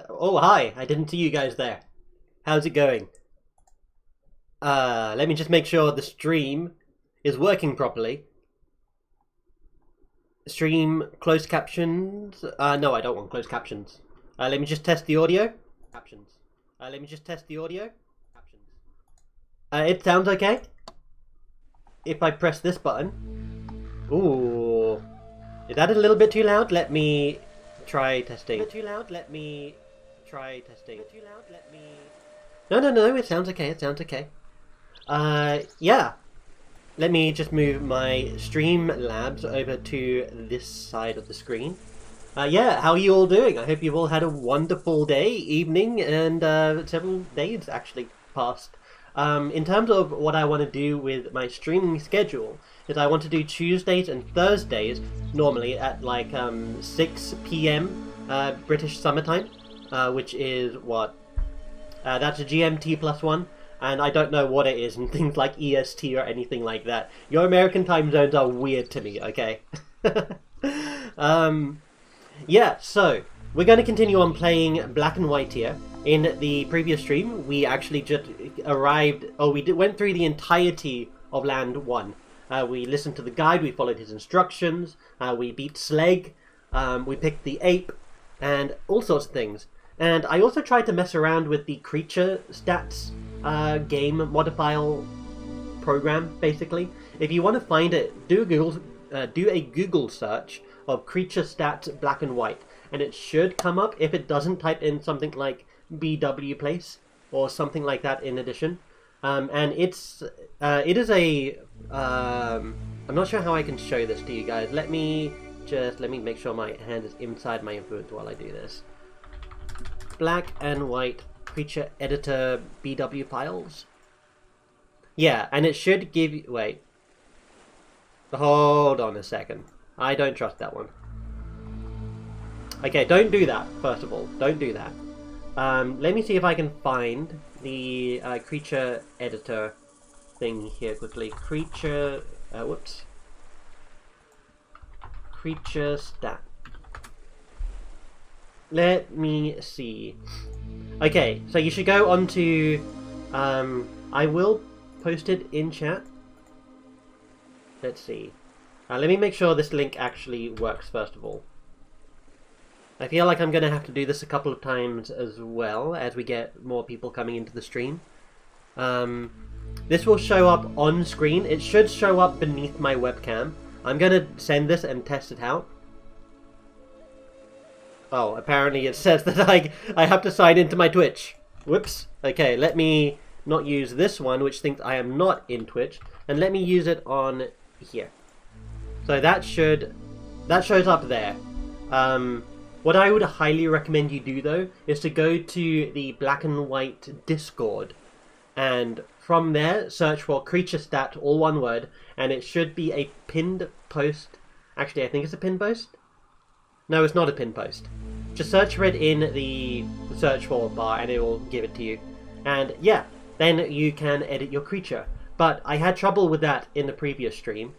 Oh, hi. I didn't see you guys there. How's it going? Let me just make sure the stream is working properly. Stream closed captions. No, I don't want closed captions. Let me just test the audio. Captions. Let me just test the audio. Captions. It sounds okay. If I press this button. Ooh. Is that a little bit too loud? Let me try testing. A bit too loud? Let me try testing. A bit too loud? Let me... No, it sounds okay, it sounds okay. Yeah. Let me just move my Streamlabs over to this side of the screen. Yeah, how are you all doing? I hope you've all had a wonderful day, evening, and several days actually passed. In terms of what I want to do with my streaming schedule, is I want to do Tuesdays and Thursdays, normally at like 6 p.m. British summertime, which is what? That's a GMT +1. And I don't know what it is in things like EST or anything like that. Your American time zones are weird to me, okay? Yeah, so we're going to continue on playing Black and White here. In the previous stream, we actually just arrived... Oh, went through the entirety of Land 1. We listened to the guide, we followed his instructions, we beat Slag, we picked the ape, and all sorts of things. And I also tried to mess around with the creature stats game modifier program, basically. If you want to find it, do a Google search of creature stats Black and White, and it should come up. If it doesn't, type in something like BW place or something like that in addition. And it is a I'm not sure how I can show this to you guys. Let me make sure my hand is inside my influence while I do this. Black and White creature editor BW files. Yeah, and it should give you... Wait. Hold on a second. I don't trust that one. Okay, don't do that, first of all. Don't do that. Let me see if I can find the creature editor thing here quickly. Creature... whoops. Creature stat. Let me see. Okay, so you should go on to... I will post it in chat. Let's see. Let me make sure this link actually works first of all. I feel like I'm going to have to do this a couple of times as well as we get more people coming into the stream. This will show up on screen. It should show up beneath my webcam. I'm going to send this and test it out. Oh, apparently it says that I have to sign into my Twitch. Whoops. Okay, let me not use this one, which thinks I am not in Twitch, and let me use it on here. So that shows up there. What I would highly recommend you do, though, is to go to the Black and White Discord, and from there, search for creature stat, all one word, and it should be a pinned post. Actually, I think it's a pinned post. No, it's not a pinned post. Just search for it in the search for bar and it will give it to you. And yeah, then you can edit your creature. But I had trouble with that in the previous stream,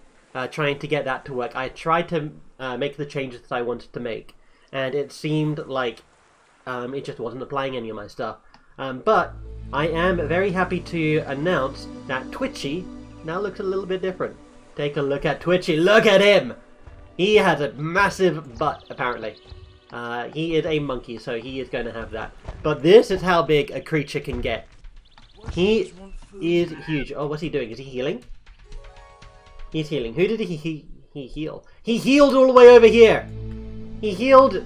trying to get that to work. I tried to make the changes that I wanted to make, and it seemed like it just wasn't applying any of my stuff. But I am very happy to announce that Twitchy now looks a little bit different. Take a look at Twitchy. Look at him! He has a massive butt, apparently. He is a monkey, so he is going to have that. But this is how big a creature can get. He is huge. Oh, what's he doing? Is he healing? He's healing. Who did he heal? He healed all the way over here! He healed...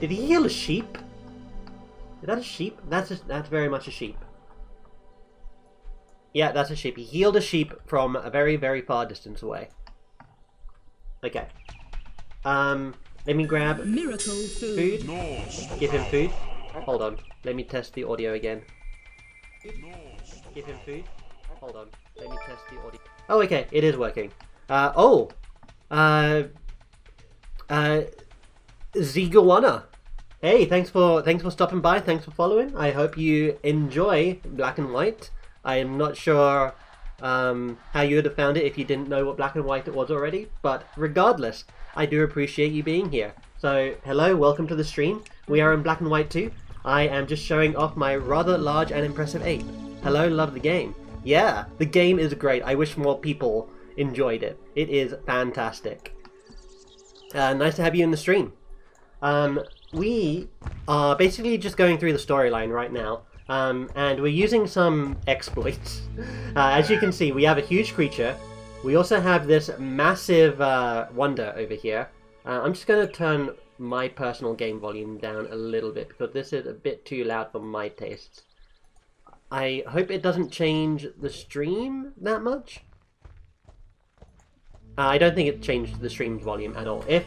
Did he heal a sheep? Is that a sheep? That's very much a sheep. Yeah, that's a sheep. He healed a sheep from a very, very far distance away. Okay. Let me grab Miracle food. Give him food. Hold on. Let me test the audio again. Give him food. Hold on. Let me test the audio. Oh, okay. It is working. Zigawana. Hey, thanks for stopping by. Thanks for following. I hope you enjoy Black and White. I am not sure how you would have found it if you didn't know what Black and White it was already, but regardless, I do appreciate you being here. So, hello, welcome to the stream. We are in black and white too. I am just showing off my rather large and impressive ape. Hello, love the game. Yeah, the game is great. I wish more people enjoyed it. It is fantastic. Nice to have you in the stream. We are basically just going through the storyline right now. And we're using some exploits. As you can see, we have a huge creature. We also have this massive wonder over here. I'm just going to turn my personal game volume down a little bit because this is a bit too loud for my tastes. I hope it doesn't change the stream that much. I don't think it changed the stream's volume at all. If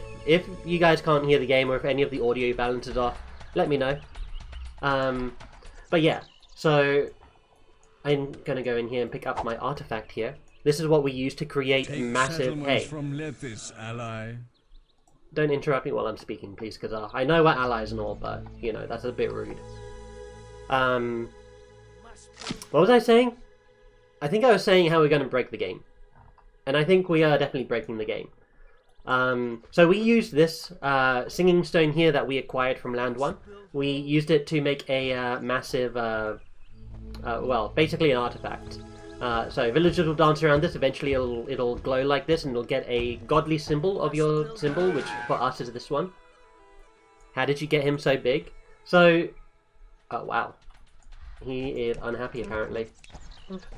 you guys can't hear the game or if any of the audio balances off, let me know. But yeah, so I'm going to go in here and pick up my artifact here. This is what we use to create massive... Hey, from Lethis, ally. Don't interrupt me while I'm speaking, please, Khazar. I know we're allies and all, but, you know, that's a bit rude. What was I saying? I think I was saying how we're going to break the game. And I think we are definitely breaking the game. So we used this singing stone here that we acquired from Land 1. We used it to make a massive, well, basically an artifact. So villagers will dance around this, eventually it'll glow like this, and it'll get a godly symbol of your symbol, which for us is this one. How did you get him so big? So, oh wow. He is unhappy apparently.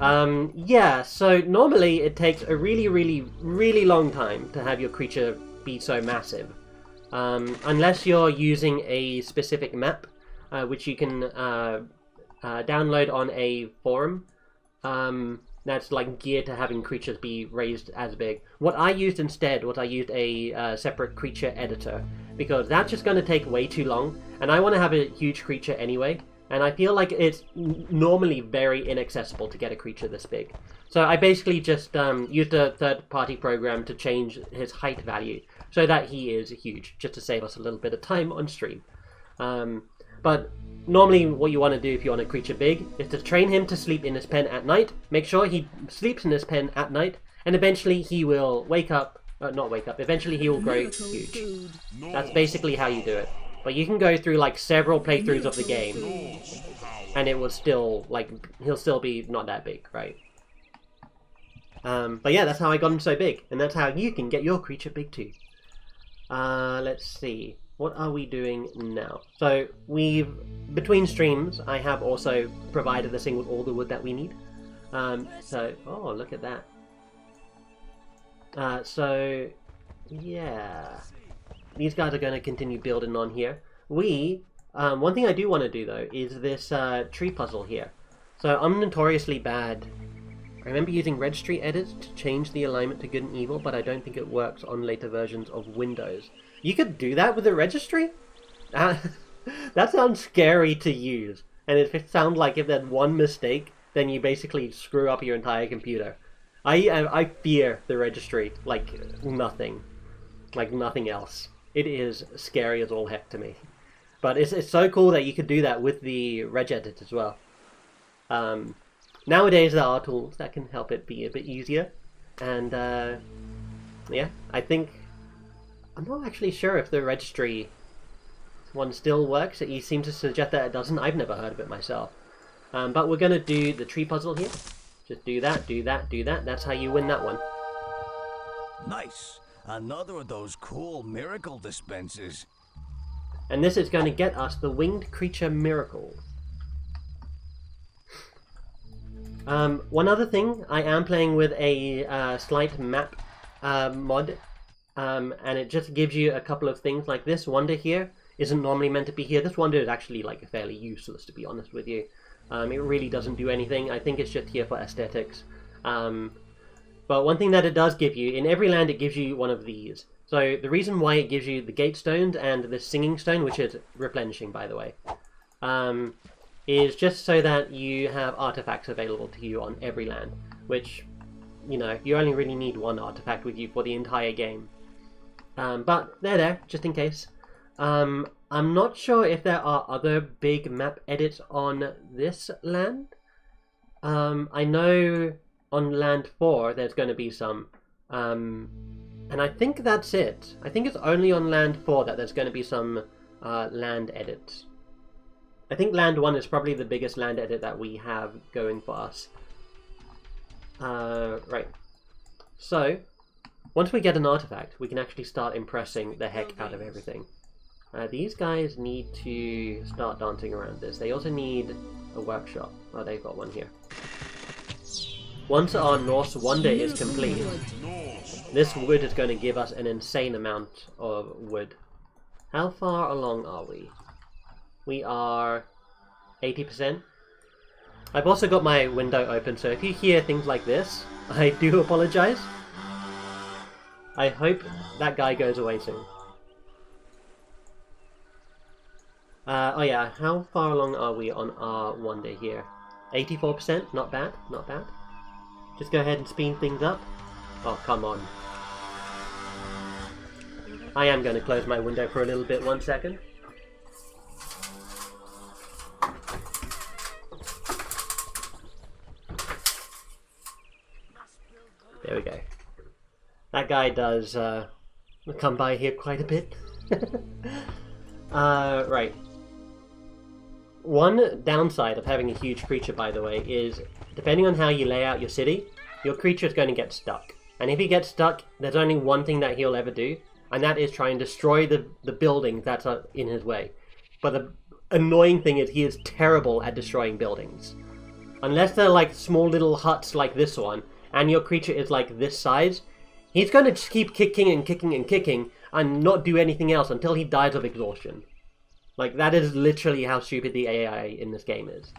Yeah, so normally it takes a really long time to have your creature be so massive. Unless you're using a specific map, which you can download on a forum. That's like geared to having creatures be raised as big. What I used instead was I used a separate creature editor, because that's just going to take way too long, and I want to have a huge creature anyway, and I feel like it's normally very inaccessible to get a creature this big. So I basically just used a third-party program to change his height value so that he is huge, just to save us a little bit of time on stream. But normally what you want to do if you want a creature big is to train him to sleep in his pen at night, make sure he sleeps in his pen at night, and eventually he will wake up, not wake up, eventually he will grow huge. That's basically how you do it. But you can go through like several playthroughs of the game, and it will still, like, he'll still be not that big, right? But yeah, that's how I got him so big, and that's how you can get your creature big too. Let's see. What are we doing now? So, between streams, I have also provided this thing with all the wood that we need. So, oh, look at that. So, yeah. These guys are going to continue building on here. One thing I do want to do though, is this tree puzzle here. So, I'm notoriously bad. I remember using registry edits to change the alignment to good and evil, but I don't think it works on later versions of Windows. You could do that with a registry? That sounds scary to use. And it sounds like if there's one mistake, then you basically screw up your entire computer. I fear the registry like nothing. Like nothing else. It is scary as all heck to me. But it's so cool that you could do that with the regedit as well. Nowadays there are tools that can help it be a bit easier. And yeah, I'm not actually sure if the registry one still works. You seem to suggest that it doesn't. I've never heard of it myself. But we're going to do the tree puzzle here. Just do that, do that, do that. That's how you win that one. Nice. Another of those cool miracle dispensers. And this is going to get us the winged creature miracle. One other thing, I am playing with a slight map mod. And it just gives you a couple of things like this wonder here isn't normally meant to be here. This wonder is actually like fairly useless, to be honest with you. It really doesn't do anything. I think it's just here for aesthetics. But one thing that it does give you, in every land it gives you one of these. So the reason why it gives you the gate stones and the singing stone, which is replenishing by the way, is just so that you have artifacts available to you on every land. Which, you know, you only really need one artifact with you for the entire game. But they're there, just in case. I'm not sure if there are other big map edits on this land. I know on land 4 there's going to be some. And I think that's it. I think it's only on Land 4 that there's going to be some land edits. I think Land 1 is probably the biggest land edit that we have going for us. Right. So, once we get an artifact, we can actually start impressing the heck out of everything. These guys need to start dancing around this. They also need a workshop. Oh, they've got one here. Once our Norse Wonder is complete, this wood is going to give us an insane amount of wood. How far along are we? We are 80%. I've also got my window open, so if you hear things like this, I do apologize. I hope that guy goes away soon. Oh yeah, how far along are we on our wonder here? 84%? Not bad, not bad. Just go ahead and speed things up. Oh, come on. I am going to close my window for a little bit, 1 second. There we go. That guy does come by here quite a bit. Right. One downside of having a huge creature, by the way, is depending on how you lay out your city, your creature is going to get stuck. And if he gets stuck, there's only one thing that he'll ever do, and that is try and destroy the buildings that's in his way. But the annoying thing is he is terrible at destroying buildings. Unless they're like small little huts like this one, and your creature is like this size, he's going to just keep kicking and kicking and kicking and not do anything else until he dies of exhaustion. Like, that is literally how stupid the AI in this game is.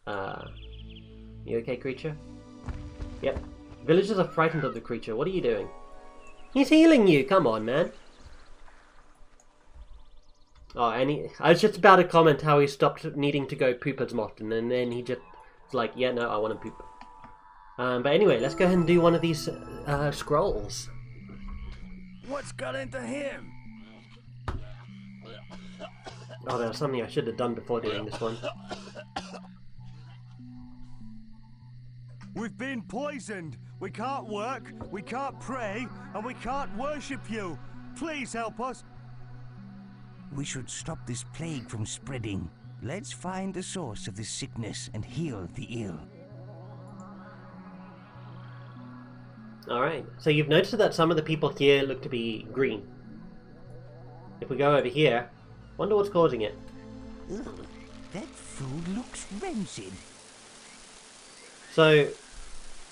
You okay, creature? Yep. Villagers are frightened of the creature. What are you doing? He's healing you! Come on, man. Oh, and I was just about to comment how he stopped needing to go poop as often, and then he just was like, yeah, no, I want to poop. But anyway, let's go ahead and do one of these scrolls. What's got into him? Oh, there was something I should have done before doing this one. We've been poisoned. We can't work, we can't pray, and we can't worship you. Please help us. We should stop this plague from spreading. Let's find the source of this sickness and heal the ill. Alright, so you've noticed that some of the people here look to be green. If we go over here, wonder what's causing it. Ugh, that food looks rancid. So,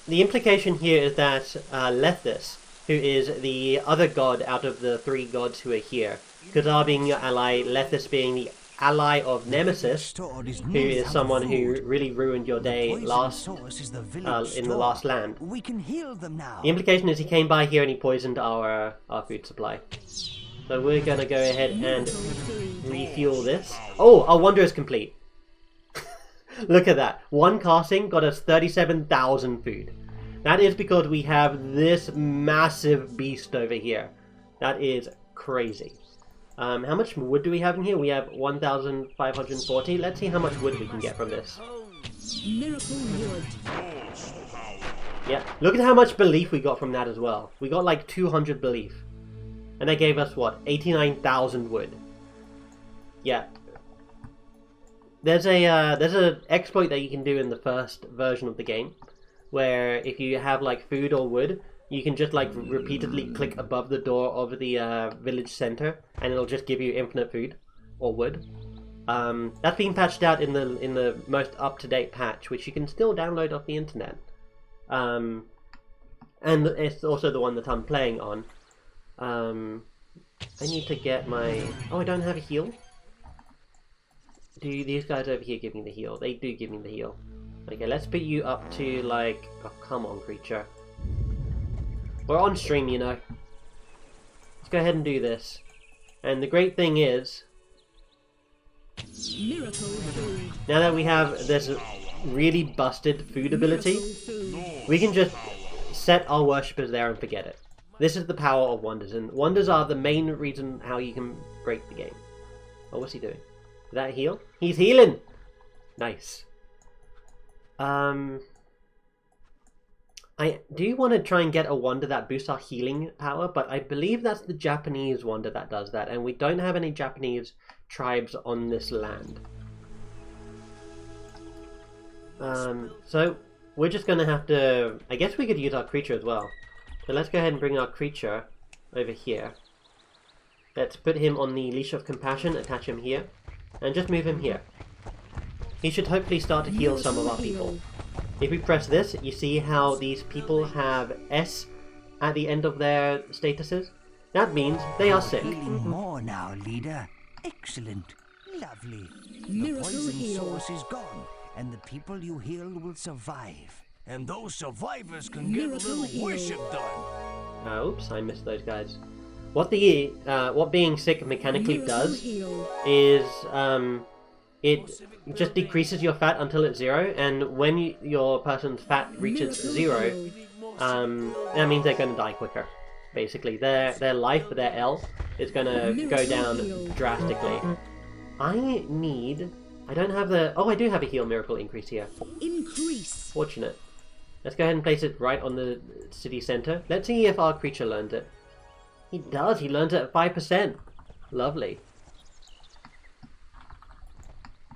the implication here is that Lethis, who is the other god out of the three gods who are here, Khazar being your ally, Lethis being the ally of Nemesis, who is someone who really ruined your day in the last land. We can heal them now. The implication is he came by here and he poisoned our food supply. So we're gonna go ahead and refuel this. Oh, our wonder is complete. Look at that. One casting got us 37,000 food. That is because we have this massive beast over here. That is crazy. How much wood do we have in here? We have 1,540. Let's see how much wood we can get from this. Miracle wood. Yeah, look at how much belief we got from that as well. We got like 200 belief. And they gave us, what, 89,000 wood. Yeah. There's a exploit that you can do in the first version of the game, where if you have like food or wood, you can just like repeatedly click above the door of the village center, and it'll just give you infinite food or wood. That's been patched out in the most up-to-date patch, which you can still download off the internet. And it's also the one that I'm playing on. I need to get my... Oh, I don't have a heal? Do these guys over here give me the heal? They do give me the heal. Okay, let's put you up to like... Oh, come on, creature. We're on stream, you know. Let's go ahead and do this. And the great thing is... Miracle food. Now that we have this really busted food ability, we can just set our worshippers there and forget it. This is the power of wonders, and wonders are the main reason how you can break the game. Oh, what's he doing? Did that heal? He's healing! Nice. I do want to try and get a wonder that boosts our healing power, but I believe that's the Japanese wonder that does that, and we don't have any Japanese tribes on this land. So we're just going to have to... I guess we could use our creature as well. So let's go ahead and bring our creature over here. Let's put him on the Leash of Compassion, attach him here, and just move him here. He should hopefully start to heal some of our people. If we press this, you see how these people have S at the end of their statuses? That means they are sick. Healing more now, leader. Excellent. Lovely. The Miracle poison heal. source is gone, and the people you healed will survive. And those survivors can get a Miracle little heal. worship done. Oops, I missed those guys. What being sick mechanically Miracle does heal. is it just decreases your fat until it's 0, and when your person's fat reaches Miracle 0, heal. that means they're going to die quicker. Basically, their life, their L, is going to go Miracle down heal. drastically. I don't have the... Oh, I do have a heal miracle increase here. Increase. Fortunate. Let's go ahead and place it right on the city center. Let's see if our creature learned it. He does. He learned it at 5%. Lovely.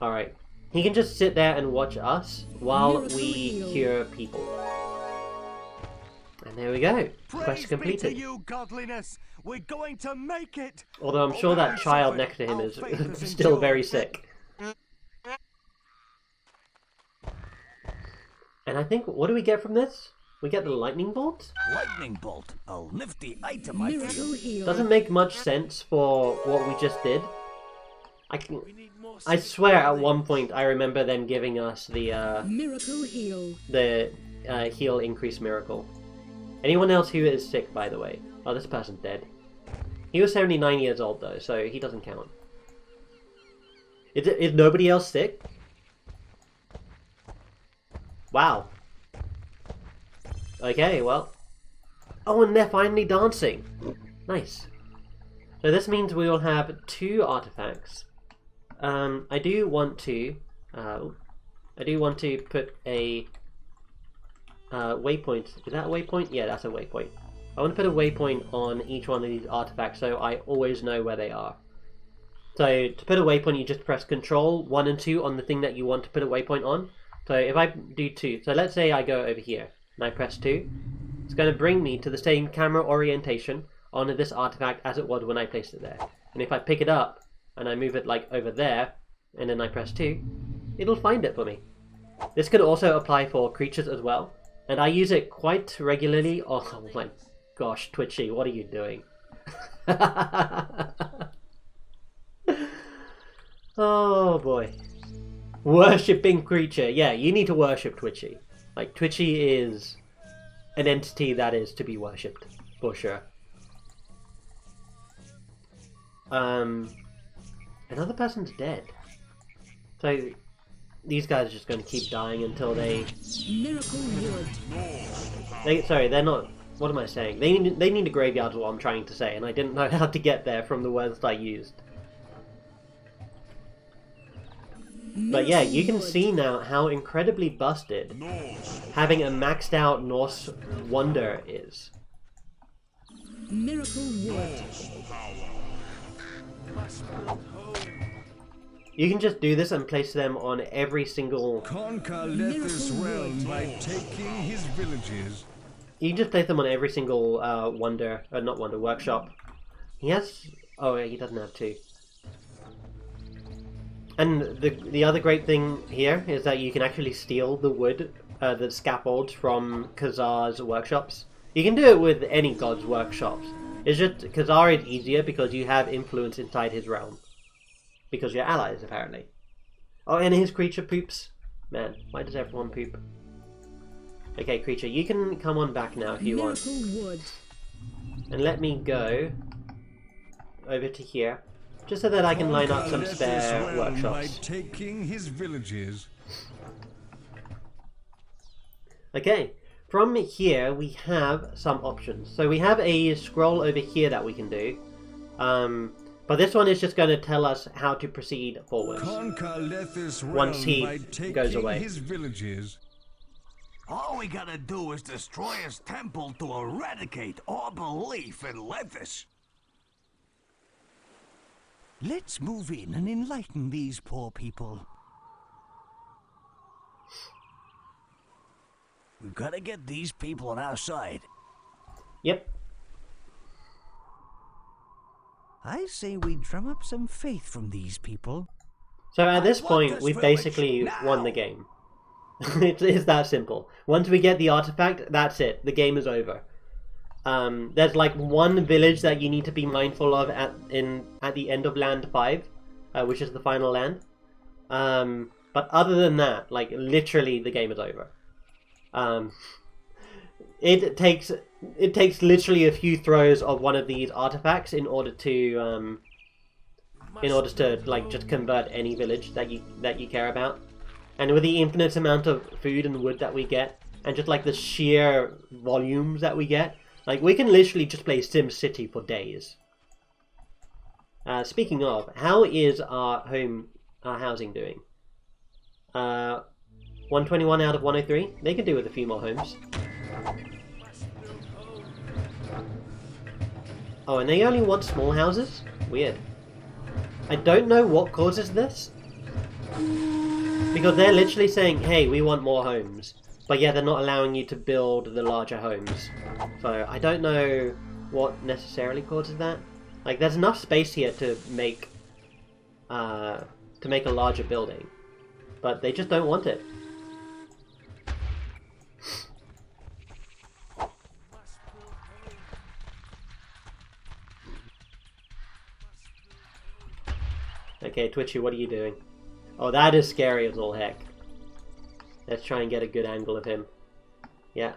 Alright. He can just sit there and watch us while Miracle we heal. cure people. And there we go. Praise Quest be to completed. you, godliness. We're going to make it. Although I'm sure that child next to him is still very sick. And I think, what do we get from this? We get the lightning bolt? Lightning bolt, a nifty item, I Miracle feel. heal. Doesn't make much sense for what we just did. I swear at one point I remember them giving us the Miracle heal. heal increase miracle. Anyone else who is sick, by the way? Oh, this person's dead. He was 79 years old though, so he doesn't count. Is nobody else sick? Wow. Okay, well. Oh, and they're finally dancing. Nice. So this means we will have 2 artifacts. I do want to put a waypoint. Is that a waypoint? Yeah, that's a waypoint. I want to put a waypoint on each one of these artifacts so I always know where they are. So to put a waypoint, you just press Control 1 and 2 on the thing that you want to put a waypoint on. So if I do 2, so let's say I go over here and I press 2, it's going to bring me to the same camera orientation on this artifact as it was when I placed it there. And if I pick it up and I move it like over there and then I press 2, it'll find it for me. This could also apply for creatures as well, and I use it quite regularly. Oh my gosh, Twitchy, what are you doing? Oh boy. Worshipping creature. Yeah, you need to worship Twitchy. Like, Twitchy is an entity that is to be worshipped, for sure. Another person's dead. So, these guys are just going to keep dying until they... Miracle wood. Sorry, they're not... What am I saying? They need a graveyard is what I'm trying to say, and I didn't know how to get there from the words I used. But yeah, you can see now how incredibly busted having a maxed out Norse wonder is. Miracle wood. You can just do this and place them on every single... Conquer Leth's realm by taking his villages. You can just place them on every single workshop. He has... Oh, yeah, he doesn't have 2. And the other great thing here is that you can actually steal the wood, the scaffolds from Khazar's workshops. You can do it with any god's workshops. It's just Khazar is easier because you have influence inside his realm. Because you're allies, apparently. Oh, and his creature poops. Man, why does everyone poop? Okay, creature, you can come on back now if you want. Miracle wood. And let me go over to here. Just so that I can line up some Conquer spare Leth's realm by workshops. taking his villages. Okay, from here we have some options. So we have a scroll over here that we can do. But this one is just going to tell us how to proceed forward. Conquer Leth's realm Once he by taking goes away. his villages. All we gotta do is destroy his temple to eradicate all belief in Lethis. Let's move in and enlighten these poor people. We've gotta get these people on our side. Yep. I say we drum up some faith from these people. So at this want point, this we've village basically now. won the game. It's that simple. Once we get the artifact, that's it. The game is over. There's like one village that you need to be mindful of at the end of Land 5, which is the final land. But other than that, like literally the game is over. It takes literally a few throws of one of these artifacts in order to like just convert any village that you care about. And with the infinite amount of food and wood that we get, and just like the sheer volumes that we get, like we can literally just play Sim City for days. Speaking of, how is our housing doing? 121 out of 103. They can do with a few more homes. Oh, and they only want small houses? Weird. I don't know what causes this. Because they're literally saying, hey, we want more homes. But yeah, they're not allowing you to build the larger homes. So I don't know what necessarily causes that. Like, there's enough space here to make a larger building. But they just don't want it. Okay, Twitchy, what are you doing? Oh, that is scary as all heck. Let's try and get a good angle of him. Yeah,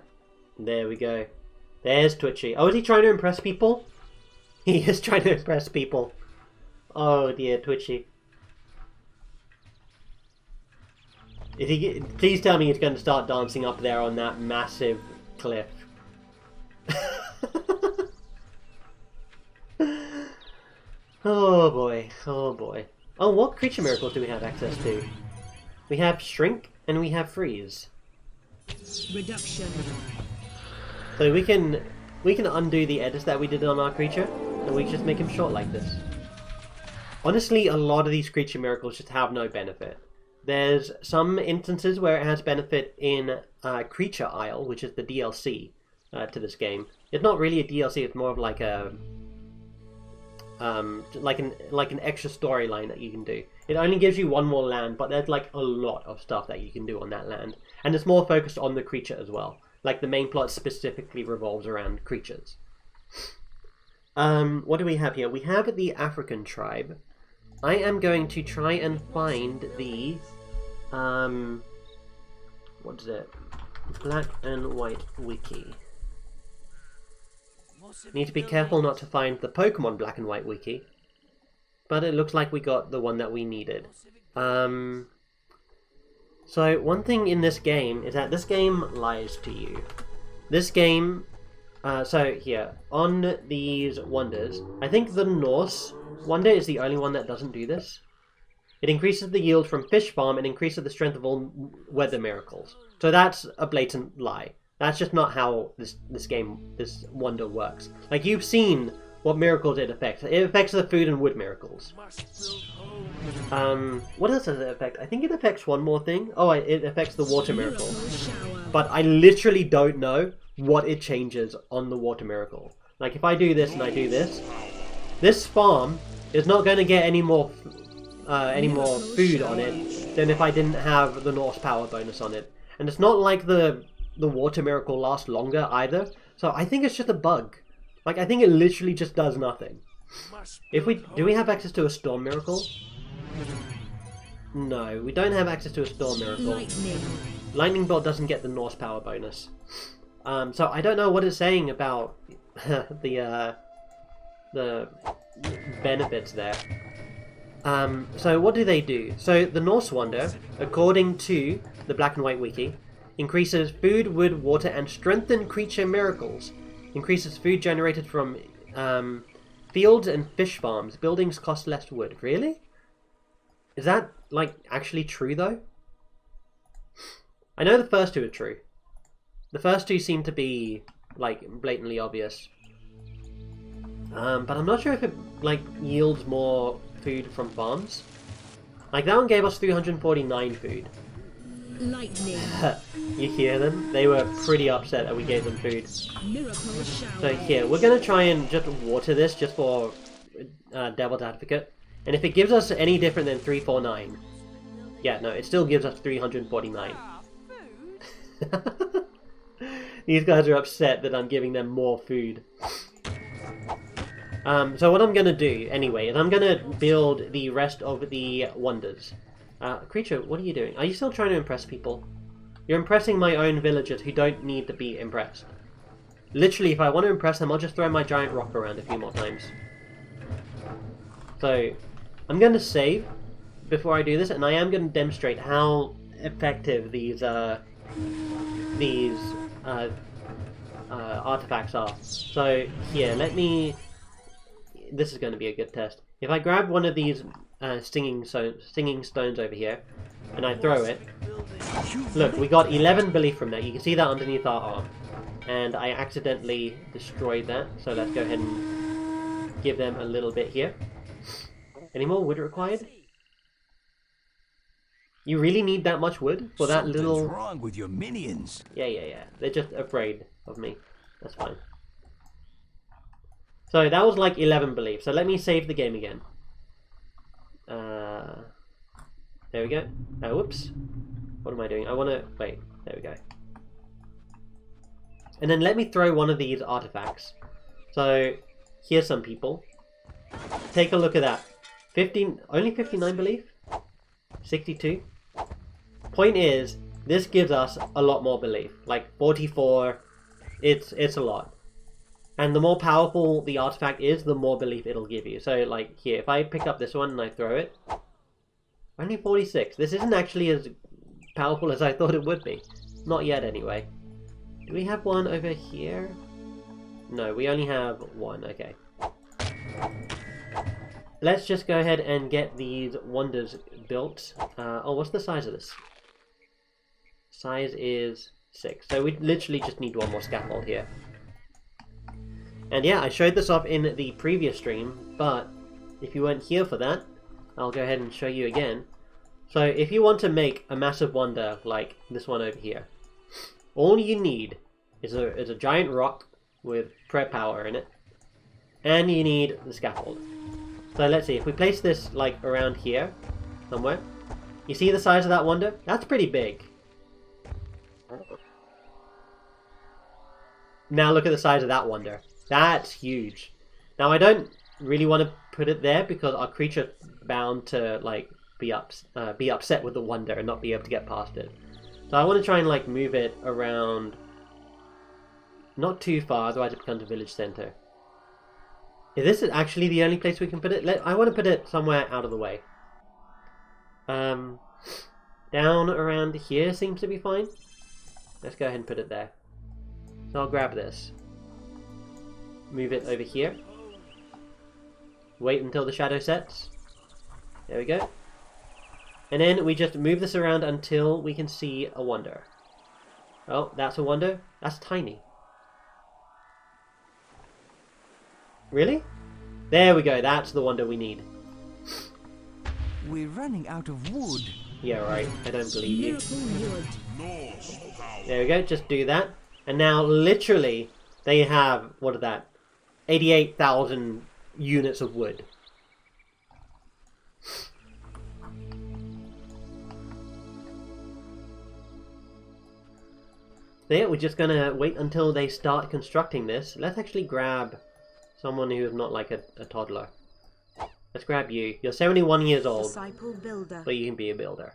there we go. There's Twitchy. Oh, is he trying to impress people? He is trying to impress people. Oh dear, Twitchy. Please tell me he's going to start dancing up there on that massive cliff. Oh boy, oh boy. Oh, what creature miracles do we have access to? We have Shrink and we have Freeze. Reduction. So we can undo the edits that we did on our creature, and we just make him short like this. Honestly, a lot of these creature miracles just have no benefit. There's some instances where it has benefit in Creature Isle, which is the DLC to this game. It's not really a DLC; it's more of like a like an extra storyline that you can do. It only gives you one more land, but there's like a lot of stuff that you can do on that land, and it's more focused on the creature as well. Like the main plot specifically revolves around creatures. What do we have here? We have the African tribe. I am going to try and find the what is it? Black and White Wiki. Need to be careful not to find the Pokemon Black and White Wiki. But it looks like we got the one that we needed. So one thing in this game is that this game lies to you. This game, so here, on these wonders, I think the Norse wonder is the only one that doesn't do this. It increases the yield from fish farm and increases the strength of all weather miracles. So that's a blatant lie. That's just not how this wonder works. Like, you've seen what miracles it affects. It affects the food and wood miracles. What else does it affect? I think it affects one more thing. Oh, it affects the water miracle. But I literally don't know what it changes on the water miracle. Like, if I do this and I do this, this farm is not going to get any more food on it than if I didn't have the Norse power bonus on it. And it's not like the water miracle lasts longer either. So I think it's just a bug. Like, I think it literally just does nothing. Do we have access to a storm miracle? No, we don't have access to a storm miracle. Lightning bolt doesn't get the Norse power bonus. So I don't know what it's saying about the benefits there. So what do? So the Norse wonder, according to the Black and White Wiki, increases food, wood, water, and strengthened creature miracles. Increases food generated from fields and fish farms. Buildings cost less wood. Really? Is that, like, actually true, though? I know the first two are true. The first two seem to be, like, blatantly obvious. But I'm not sure if it, like, yields more food from farms. Like, that one gave us 349 food. Lightning. You hear them? They were pretty upset that we gave them food. Miracle shower. So here, we're going to try and just water this just for Devil's Advocate. And if it gives us any different than 349... Yeah, no, it still gives us 349. These guys are upset that I'm giving them more food. So what I'm going to do, anyway, is I'm going to build the rest of the wonders. Creature, what are you doing? Are you still trying to impress people? You're impressing my own villagers who don't need to be impressed. Literally, if I want to impress them, I'll just throw my giant rock around a few more times. So, I'm going to save before I do this, and I am going to demonstrate how effective these artifacts are. So, here, let me... This is going to be a good test. If I grab one of these stinging stones over here, and I throw it, look, we got 11 belief from that. You can see that underneath our arm. And I accidentally destroyed that, so let's go ahead and give them a little bit here. Any more wood required? You really need that much wood for that little... Something's wrong with your minions. Yeah. They're just afraid of me. That's fine. So that was like 11 belief. So let me save the game again. There we go. Whoops. What am I doing? I want to... Wait. There we go. And then let me throw one of these artifacts. So here's some people. Take a look at that. Only 59 belief? 62? Point is, this gives us a lot more belief. Like 44. It's a lot. And the more powerful the artifact is, the more belief it'll give you. So, like, here, if I pick up this one and I throw it, only 46. This isn't actually as powerful as I thought it would be. Not yet, anyway. Do we have one over here? No, we only have one. Okay. Let's just go ahead and get these wonders built. Oh, what's the size of this? Size is 6. So we literally just need one more scaffold here. And yeah, I showed this off in the previous stream, but if you weren't here for that, I'll go ahead and show you again. So if you want to make a massive wonder like this one over here, all you need is a giant rock with prep power in it, and you need the scaffold. So let's see, if we place this like around here, somewhere, you see the size of that wonder? That's pretty big. Now look at the size of that wonder. That's huge. Now I don't really want to put it there because our creature's bound to like be upset with the wonder and not be able to get past it. So I want to try and like move it around, not too far, otherwise it becomes a village center. Is this actually the only place we can put it? I want to put it somewhere out of the way. Down around here seems to be fine. Let's go ahead and put it there. So I'll grab this. Move it over here. Wait until the shadow sets. There we go. And then we just move this around until we can see a wonder. Oh, that's a wonder? That's tiny. Really? There we go, that's the wonder we need. We're running out of wood. Yeah, right, I don't believe you. Miracle wood. There we go, just do that. And now, literally, they have, what is that? 88,000 units of wood. So yeah, we're just gonna wait until they start constructing this. Let's actually grab someone who is not like a toddler. Let's grab you. You're 71 years old, Disciple builder. but you can be a builder.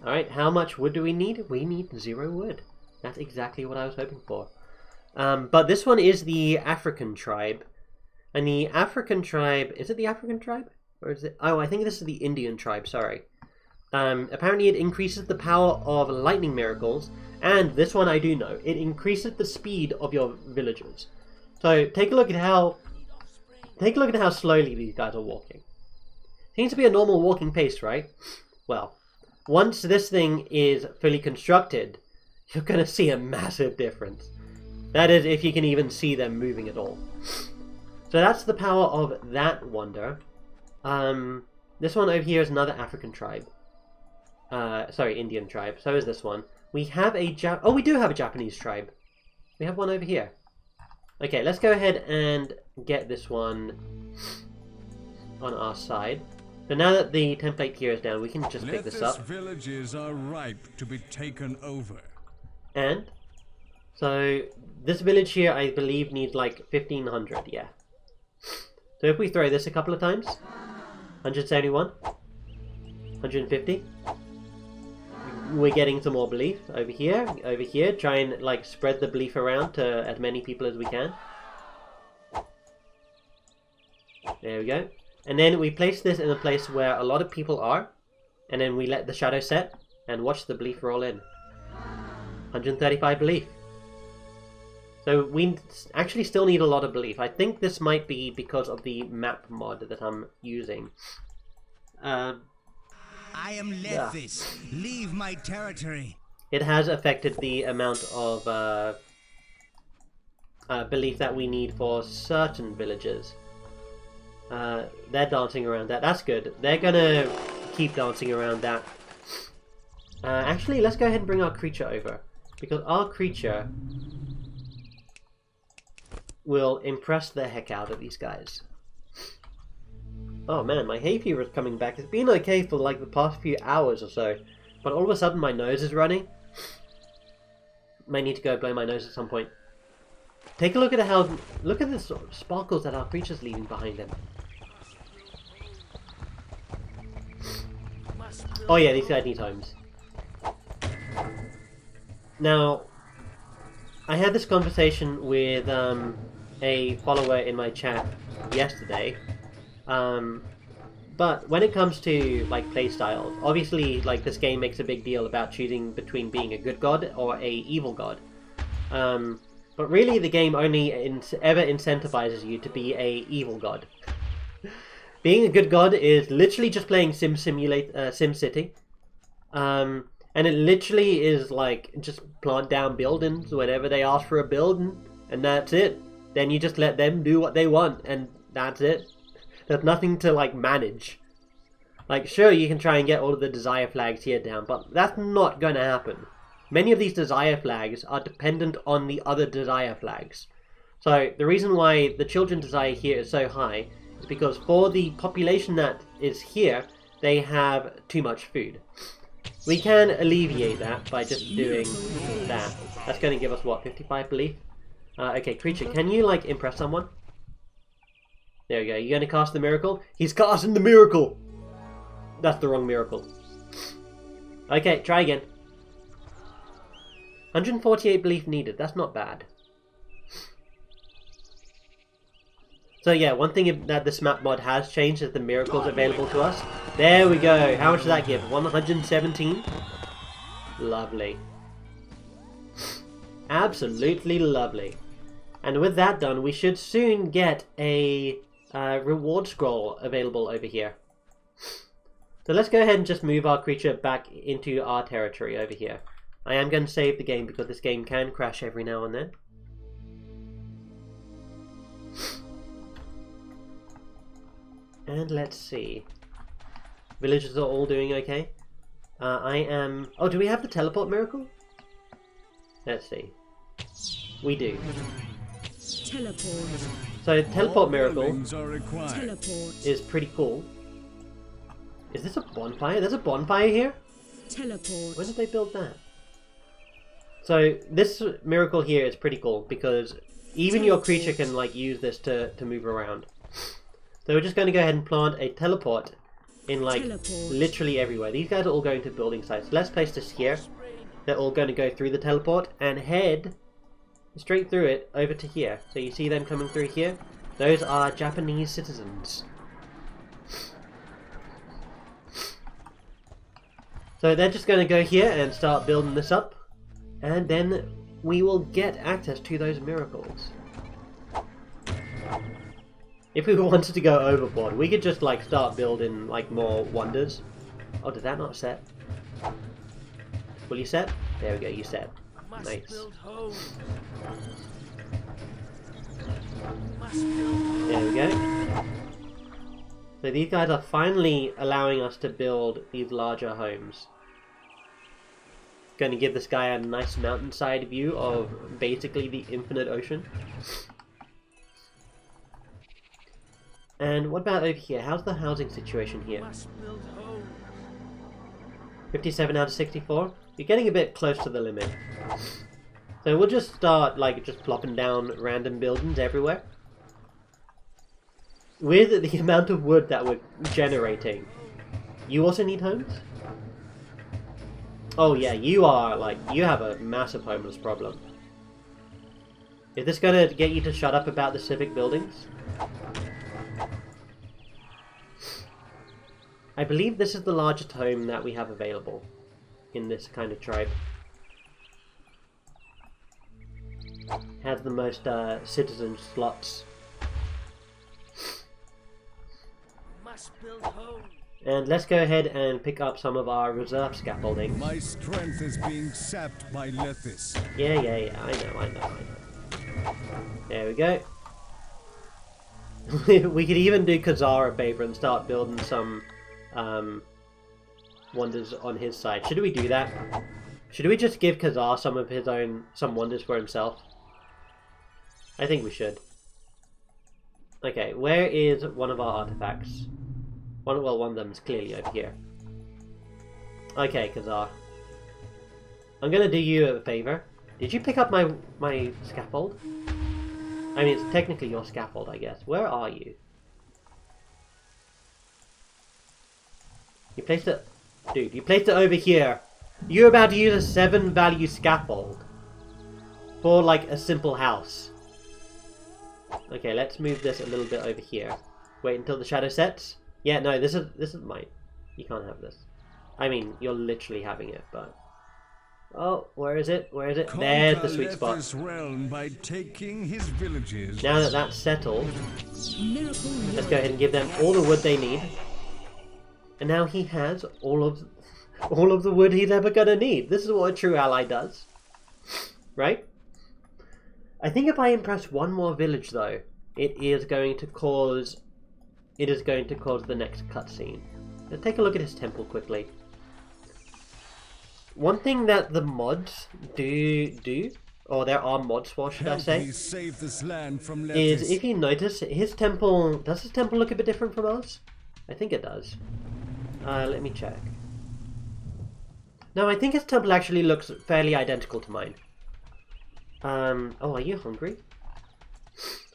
Alright, how much wood do we need? We need 0 wood. That's exactly what I was hoping for. But this one is the African tribe. And the African tribe... Is it the African tribe? Or is it... Oh, I think this is the Indian tribe, sorry. Apparently it increases the power of lightning miracles. And this one I do know. It increases the speed of your villagers. So take a look at how... Take a look at how slowly these guys are walking. Seems to be a normal walking pace, right? Well, once this thing is fully constructed, you're going to see a massive difference. That is, if you can even see them moving at all. So that's the power of that wonder. This one over here is another African tribe. Sorry, Indian tribe. So is this one. We have a we do have a Japanese tribe. We have one over here. Okay, let's go ahead and get this one on our side. So now that the template here is down, we can just pick this up. Villages are ripe to be taken over. And so this village here, I believe, needs like 1500. Yeah. So if we throw this a couple of times, 171, 150. We're getting some more belief over here. Try and like spread the belief around to as many people as we can. There we go. And then we place this in a place where a lot of people are, and then we let the shadow set and watch the belief roll in. 135 belief. So we actually still need a lot of belief. I think this might be because of the map mod that I'm using. I am Lethis. Leave my territory. It has affected the amount of belief that we need for certain villages. They're dancing around that. That's good. They're gonna keep dancing around that. Actually, let's go ahead and bring our creature over. Because our creature will impress the heck out of these guys. Oh man, my hay fever is coming back. It's been okay for like the past few hours or so, but all of a sudden my nose is running. Might need to go blow my nose at some point. Take a look at look at the sparkles that our creature's leaving behind him. Oh yeah, these guys need homes. Now, I had this conversation with a follower in my chat yesterday. But when it comes to like playstyles, obviously like this game makes a big deal about choosing between being a good god or a evil god. But really the game only ever incentivizes you to be a evil god. Being a good god is literally just playing SimCity. And it literally is like just plant down buildings whenever they ask for a building, and that's it. Then you just let them do what they want, and that's it. There's nothing to like manage. Like sure, you can try and get all of the desire flags here down, but that's not going to happen. Many of these desire flags are dependent on the other desire flags. So the reason why the children desire here is so high is because for the population that is here, they have too much food. We can alleviate that by just doing that. That's going to give us what, 55 belief? Okay, creature, can you like impress someone? There we go. You going to cast the miracle? He's casting the miracle! That's the wrong miracle. Okay, try again. 148 belief needed. That's not bad. So yeah, one thing that this map mod has changed is the miracles available to us. There we go. How much does that give? 117? Lovely. Absolutely lovely. And with that done, we should soon get a reward scroll available over here. So let's go ahead and just move our creature back into our territory over here. I am going to save the game because this game can crash every now and then. And let's see. Villagers are all doing okay. I am... Oh, do we have the teleport miracle? Let's see. We do. Teleport. So teleport miracle Teleport. is pretty cool. Is this a bonfire? There's a bonfire here? Teleport. When did they build that? So this miracle here is pretty cool because even your creature can like use this to move around. So we're just going to go ahead and plant a teleport in like literally everywhere. These guys are all going to building sites. So let's place this here. They're all going to go through the teleport and head straight through it over to here. So you see them coming through here? Those are Japanese citizens. So they're just going to go here and start building this up. And then we will get access to those miracles. If we wanted to go overboard, we could just like start building like more wonders. Oh, did that not set? Will you set? There we go, you set. Nice. There we go. So these guys are finally allowing us to build these larger homes. Going to give this guy a nice mountainside view of basically the infinite ocean. And what about over here? How's the housing situation here? 57 out of 64? You're getting a bit close to the limit. So we'll just start like just plopping down random buildings everywhere. With the amount of wood that we're generating, you also need homes? Oh yeah, you are like, you have a massive homeless problem. Is this gonna get you to shut up about the civic buildings? I believe this is the largest home that we have available in this kind of tribe. Has the most citizen slots. And let's go ahead and pick up some of our reserve scaffolding. My strength is being sapped by Lethis. Yeah, I know. There we go. We could even do Khazar a favor and start building some wonders on his side. Should we do that? Should we just give Khazar some wonders for himself? I think we should. Okay, where is one of our artifacts? One of them is clearly over here. Okay, Khazar. I'm gonna do you a favor. Did you pick up my scaffold? I mean, it's technically your scaffold, I guess. Where are you? You placed it... Dude, you placed it over here. You're about to use a 7 value scaffold. For, like, a simple house. Okay, let's move this a little bit over here. Wait until the shadow sets. Yeah, no, this is mine. You can't have this. I mean, you're literally having it, but... Oh, where is it? Where is it? There's the sweet spot. Realm by taking his villages. Now that that's settled, let's go ahead and give them all the wood they need. And now he has all of the wood he's ever gonna need. This is what a true ally does. Right? I think if I impress one more village though, it is going to cause the next cutscene. Let's take a look at his temple quickly. One thing that the mods do, or there are mods for, should I say, save this land from is if you notice, does his temple look a bit different from ours? I think it does. Let me check. No, I think his temple actually looks fairly identical to mine. Oh, are you hungry?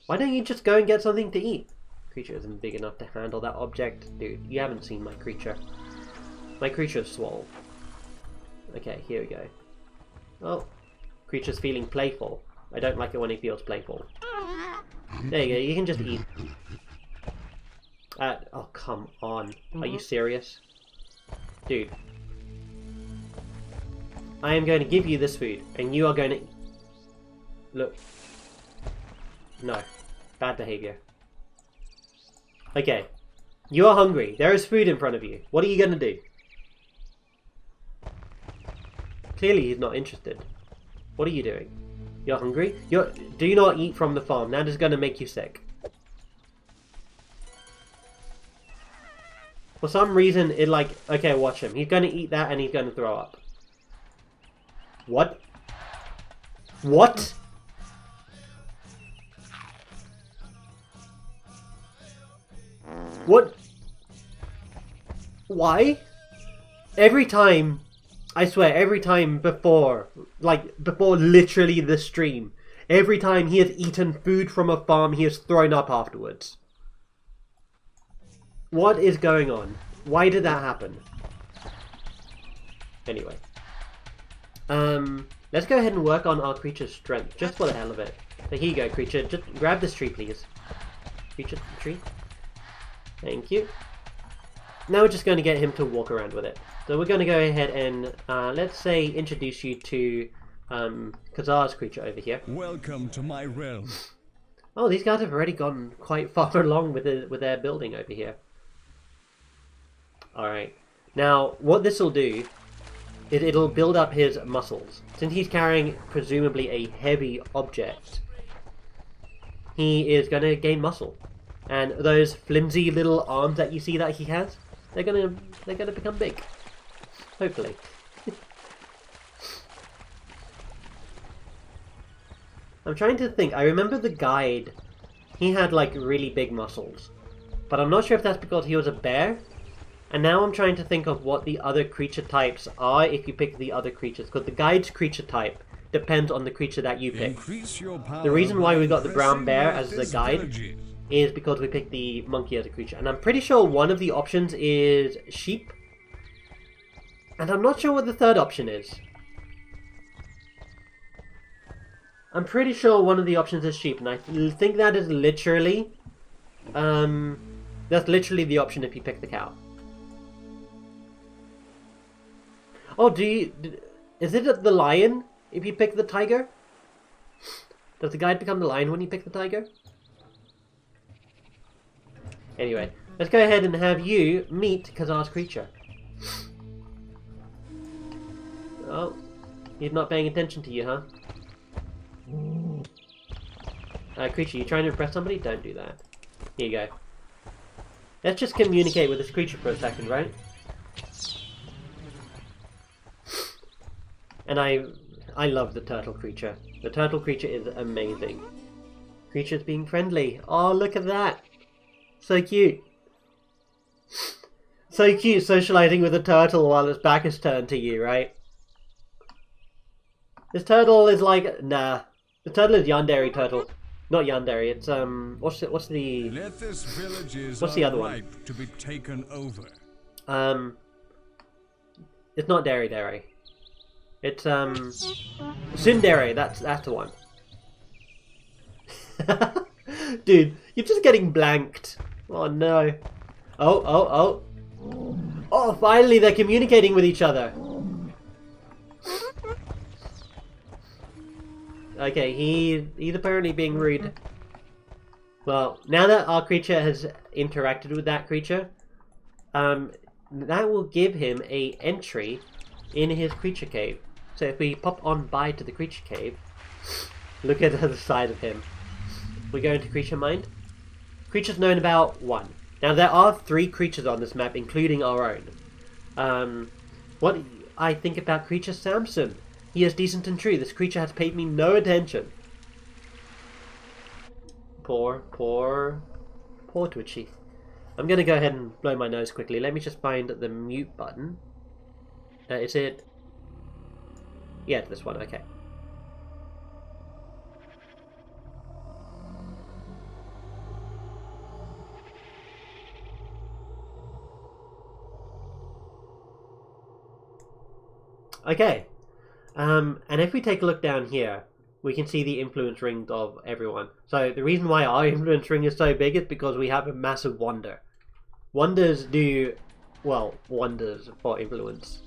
Why don't you just go and get something to eat? Creature isn't big enough to handle that object. Dude, you haven't seen my creature. My creature is swole. Okay, here we go. Oh, creature's feeling playful. I don't like it when he feels playful. There you go, you can just eat. Oh, come on. Are you serious? Dude. I am going to give you this food, and you are going to... Look. No. Bad behavior. Okay. You are hungry. There is food in front of you. What are you going to do? Clearly he's not interested. What are you doing? You're hungry? Do not eat from the farm. That is going to make you sick. For some reason, it like... Okay, watch him. He's going to eat that and he's going to throw up. What? What? What? Why? Every time... I swear, every time before literally the stream, every time he has eaten food from a farm, he has thrown up afterwards. What is going on? Why did that happen? Anyway. Let's go ahead and work on our creature's strength, just for the hell of it. So here you go, creature. Just grab this tree, please. Creature, tree. Thank you. Now we're just going to get him to walk around with it. So we're going to go ahead and, let's say, introduce you to Khazar's creature over here. Welcome to my realm. Oh, these guys have already gone quite far along with their building over here. Alright. Now, what this will do is it'll build up his muscles. Since he's carrying, presumably, a heavy object, he is going to gain muscle. And those flimsy little arms that you see that he has, they're gonna become big. Hopefully. I'm trying to think. I remember the guide. He had like really big muscles. But I'm not sure if that's because he was a bear. And now I'm trying to think of what the other creature types are if you pick the other creatures. Because the guide's creature type depends on the creature that you pick. The reason why we got the brown bear as the guide is because we picked the monkey as a creature. And I'm pretty sure one of the options is sheep. And I'm not sure what the third option is. I'm pretty sure one of the options is sheep, and I think that is literally... that's literally the option if you pick the cow. Oh, is it the lion if you pick the tiger? Does the guide become the lion when you pick the tiger? Anyway, let's go ahead and have you meet Khazar's creature. Oh, he's not paying attention to you, huh? Creature, you trying to impress somebody? Don't do that. Here you go. Let's just communicate with this creature for a second, right? And I love the turtle creature. The turtle creature is amazing. Creature's being friendly. Oh, look at that! So cute. So cute socializing with a turtle while its back is turned to you, right? This turtle is like... Nah. The turtle is yandere turtle. Not yandere, it's what's the Lethis villages what's the other one? ripe to be taken over. It's not dere. It's tsundere, that's the one. Dude, you're just getting blanked. Oh no. Oh. Oh, finally they're communicating with each other. Okay, he's apparently being rude. Well, now that our creature has interacted with that creature, that will give him a entry in his creature cave. So if we pop on by to the creature cave, look at the other side of him. We go into creature mind. Creatures known about 1. Now there are 3 creatures on this map, including our own. What I think about creature Samson. He is decent and true. This creature has paid me no attention. Poor Twitchy. I'm going to go ahead and blow my nose quickly. Let me just find the mute button. Is it... Yeah, this one. Okay. Okay. And if we take a look down here, we can see the influence rings of everyone. So the reason why our influence ring is so big is because we have a massive wonder. Wonders do, well, wonders for influence.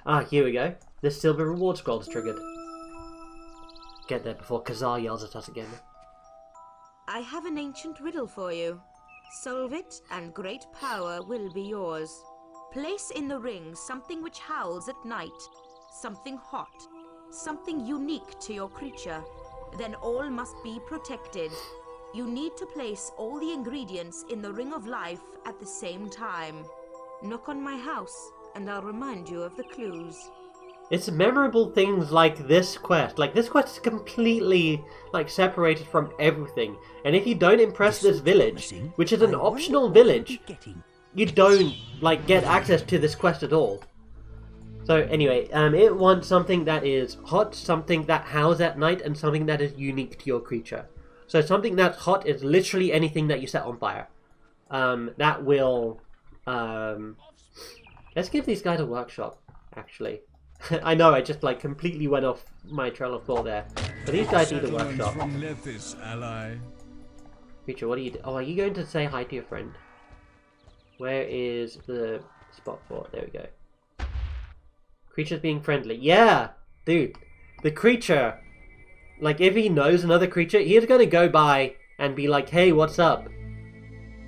Ah, here we go. The silver reward scroll is triggered. Get there before Khazar yells at us again. I have an ancient riddle for you. Solve it, and great power will be yours. Place in the ring something which howls at night, something hot, something unique to your creature. Then all must be protected. You need to place all the ingredients in the ring of life at the same time. Knock on my house, and I'll remind you of the clues. It's memorable things like this quest. Like, this quest is completely, like, separated from everything. And if you don't impress this village, which is an optional village, you don't, like, get access to this quest at all. So, anyway, it wants something that is hot, something that howls at night, and something that is unique to your creature. So, something that's hot is literally anything that you set on fire. That will, let's give these guys a workshop, actually. I know, I just like completely went off my trail of thought there. But these guys need a workshop. From Lethis, ally. Creature, what are you doing? Oh, are you going to say hi to your friend? Where is the spot for it? There we go. Creature's being friendly. Yeah, dude. The creature, like, if he knows another creature, he's gonna go by and be like, hey, what's up?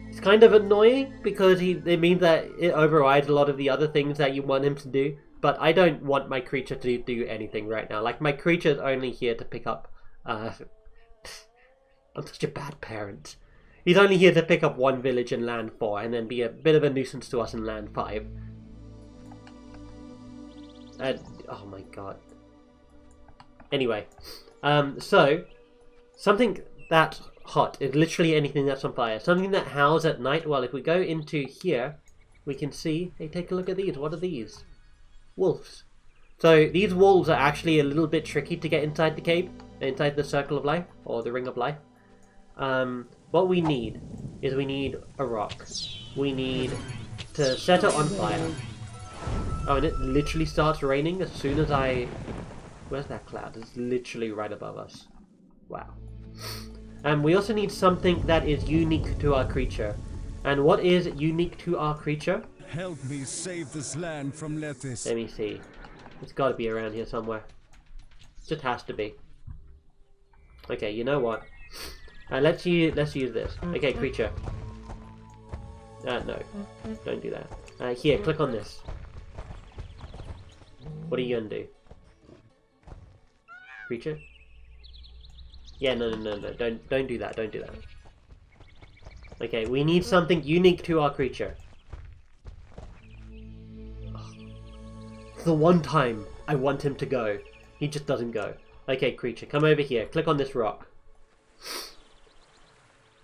It's kind of annoying because it means that it overrides a lot of the other things that you want him to do. But I don't want my creature to do anything right now. Like, my creature's only here to pick up... I'm such a bad parent. He's only here to pick up 1 village in land 4 and then be a bit of a nuisance to us in land 5. Oh my god. Anyway. So, something that's hot is literally anything that's on fire. Something that howls at night. Well, if we go into here, we can see... Hey, take a look at these. What are these? Wolves. So these wolves are actually a little bit tricky to get inside the cave, inside the circle of life, or the ring of life. What we need is we need a rock. We need to set it on fire. Oh, and it literally starts raining as soon as I... Where's that cloud? It's literally right above us. Wow. And we also need something that is unique to our creature. And what is unique to our creature? Help me save this land from lettuce. Let me see. It's got to be around here somewhere. It just has to be. Okay, you know what? Let's use this. Okay, creature. No. Don't do that. Here, click on this. What are you gonna do? Creature? Yeah, no. Don't do that. Don't do that. Okay, we need something unique to our creature. The one time I want him to go, he just doesn't go. Okay, creature, come over here. Click on this rock.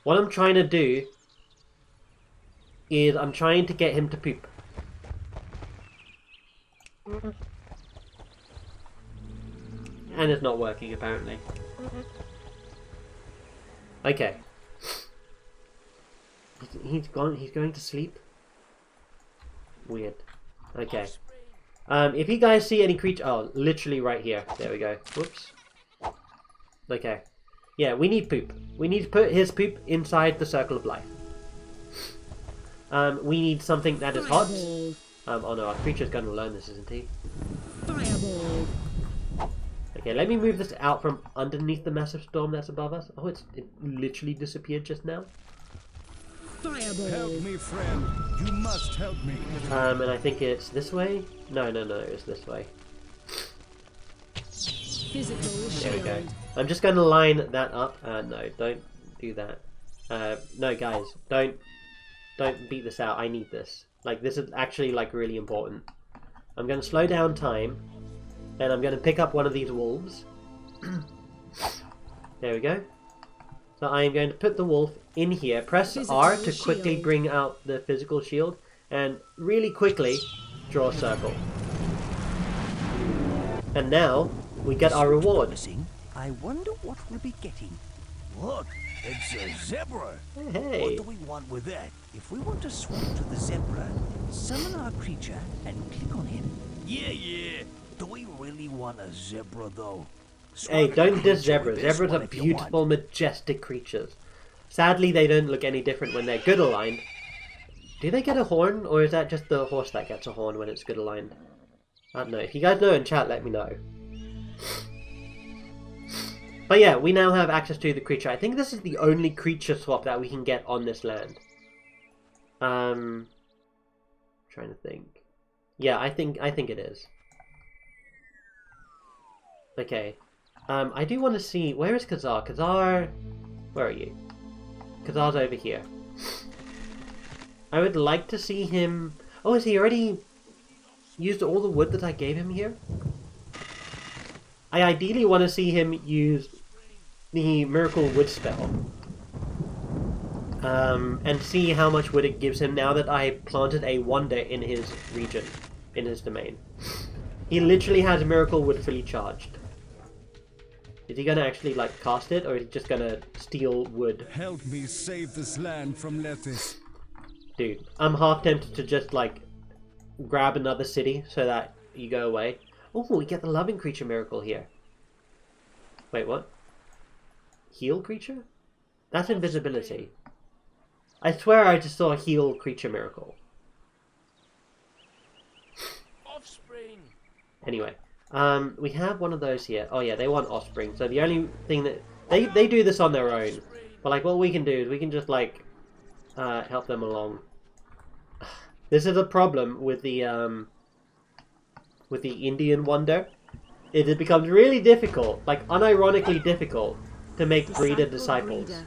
What I'm trying to do is I'm trying to get him to poop. And it's not working, apparently. Okay. He's gone. He's going to sleep. Weird. Okay. If you guys see any creature... Oh, literally right here. There we go. Whoops. Okay. Yeah, we need poop. We need to put his poop inside the circle of life. We need something that is hot. Oh no, our creature's going to learn this, isn't he? Fireball. Okay, let me move this out from underneath the massive storm that's above us. Oh, it literally disappeared just now. Fireball. Help me, friend. You must help me. And I think it's this way? No, it's this way. Physical There we go. shield. I'm just going to line that up. No, don't do that. No, guys, don't beat this out. I need this. Like, this is actually, like, really important. I'm going to slow down time, and I'm going to pick up one of these wolves. There we go. So I am going to put the wolf in here. Press Physical R to quickly shield. bring out the physical shield, and really quickly draw a circle. And now we get our reward. Promising. I wonder what we'll be getting. Look, it's a zebra. Hey. What do we want with that? If we want to swap to the zebra, summon our creature and click on him. Yeah. Do we really want a zebra, though? Hey, Swap don't your diss creature with zebras. this Zebras one are if you beautiful, want. majestic creatures. Sadly, they don't look any different when they're good aligned. Do they get a horn, or is that just the horse that gets a horn when it's good aligned? I don't know. If you guys know in chat, let me know. But yeah, we now have access to the creature. I think this is the only creature swap that we can get on this land. Trying to think. Yeah, I think it is. Okay. I do want to see... Where is Khazar? Khazar... Where are you? Khazar's over here. I would like to see him... Oh, has he already used all the wood that I gave him here? I ideally want to see him use the Miracle Wood spell. And see how much wood it gives him now that I planted a wonder in his region, in his domain. He literally has Miracle Wood fully charged. Is he going to actually, like, cast it, or is he just going to steal wood? Help me save this land from lettuce. Dude, I'm half tempted to just, like, grab another city so that you go away. Oh, we get the Loving Creature miracle here. Wait, what? Heal creature? That's invisibility. I swear I just saw a heal creature miracle. Offspring. Anyway, we have one of those here. Oh yeah, they want offspring. So the only thing that they do this on their own. But like what we can do is we can just like help them along. This is a problem with the Indian wonder. It becomes really difficult, like unironically difficult, to make breeder disciples.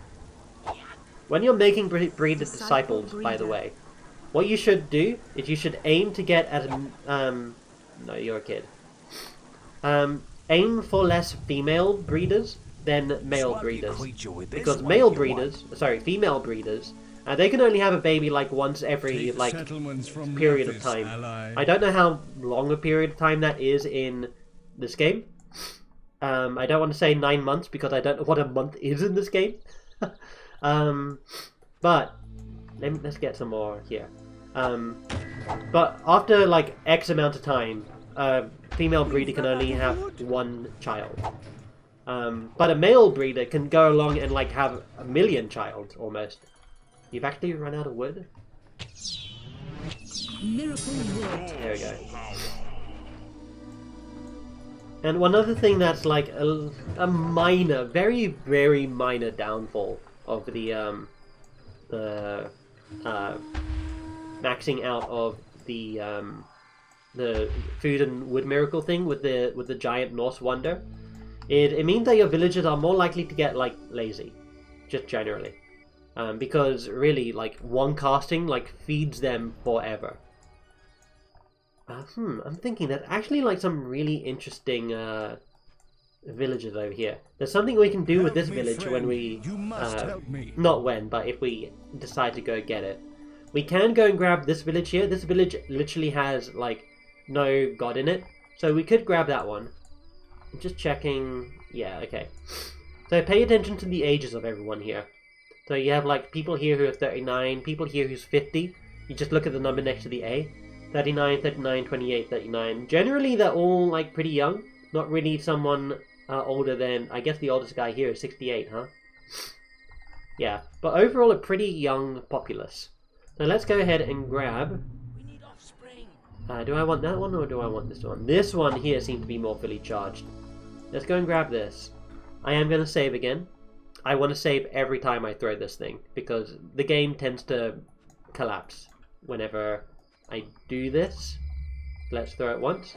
When you're making breeder disciples, by the way, what you should do is you should aim to get as no, you're a kid. Aim for less female breeders than male breeders, because female breeders, they can only have a baby like once every like period of time. I don't know how long a period of time that is in this game. I don't want to say 9 months because I don't know what a month is in this game. But let's get some more here. But after like X amount of time, female breeder can only have one child. But a male breeder can go along and like have 1 million child almost. You've actually run out of wood? Miracle wood. There we go. And one other thing that's like a minor, very, very minor downfall of the maxing out of the food and wood miracle thing with the giant Norse wonder, it means that your villagers are more likely to get like lazy, just generally, because really like one casting like feeds them forever. I'm thinking there's actually like some really interesting villages over here. There's something we can do with this village when we not when, but if we decide to go get it. We can go and grab this village here. This village literally has like no god in it, so we could grab that one. I'm just checking. Yeah, okay. So pay attention to the ages of everyone here. So you have like people here who are 39, people here who's 50. You just look at the number next to the A. 39, 39, 28, 39. Generally they're all like pretty young. Not really someone older than, I guess the oldest guy here is 68, huh? Yeah, but overall a pretty young populace. So let's go ahead and grab... do I want that one or do I want this one? This one here seems to be more fully charged. Let's go and grab this. I am going to save again. I want to save every time I throw this thing, because the game tends to collapse whenever I do this. Let's throw it once.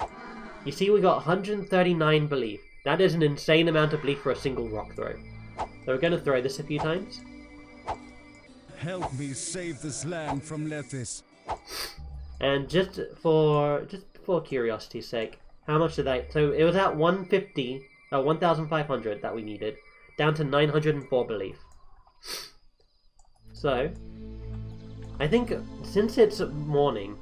You see we got 139 belief. That is an insane amount of belief for a single rock throw. So we're going to throw this a few times. Help me save this land from Lethis. And just for curiosity's sake, how much did I... So it was at 1,500 that we needed, down to 904 belief. So I think since it's morning,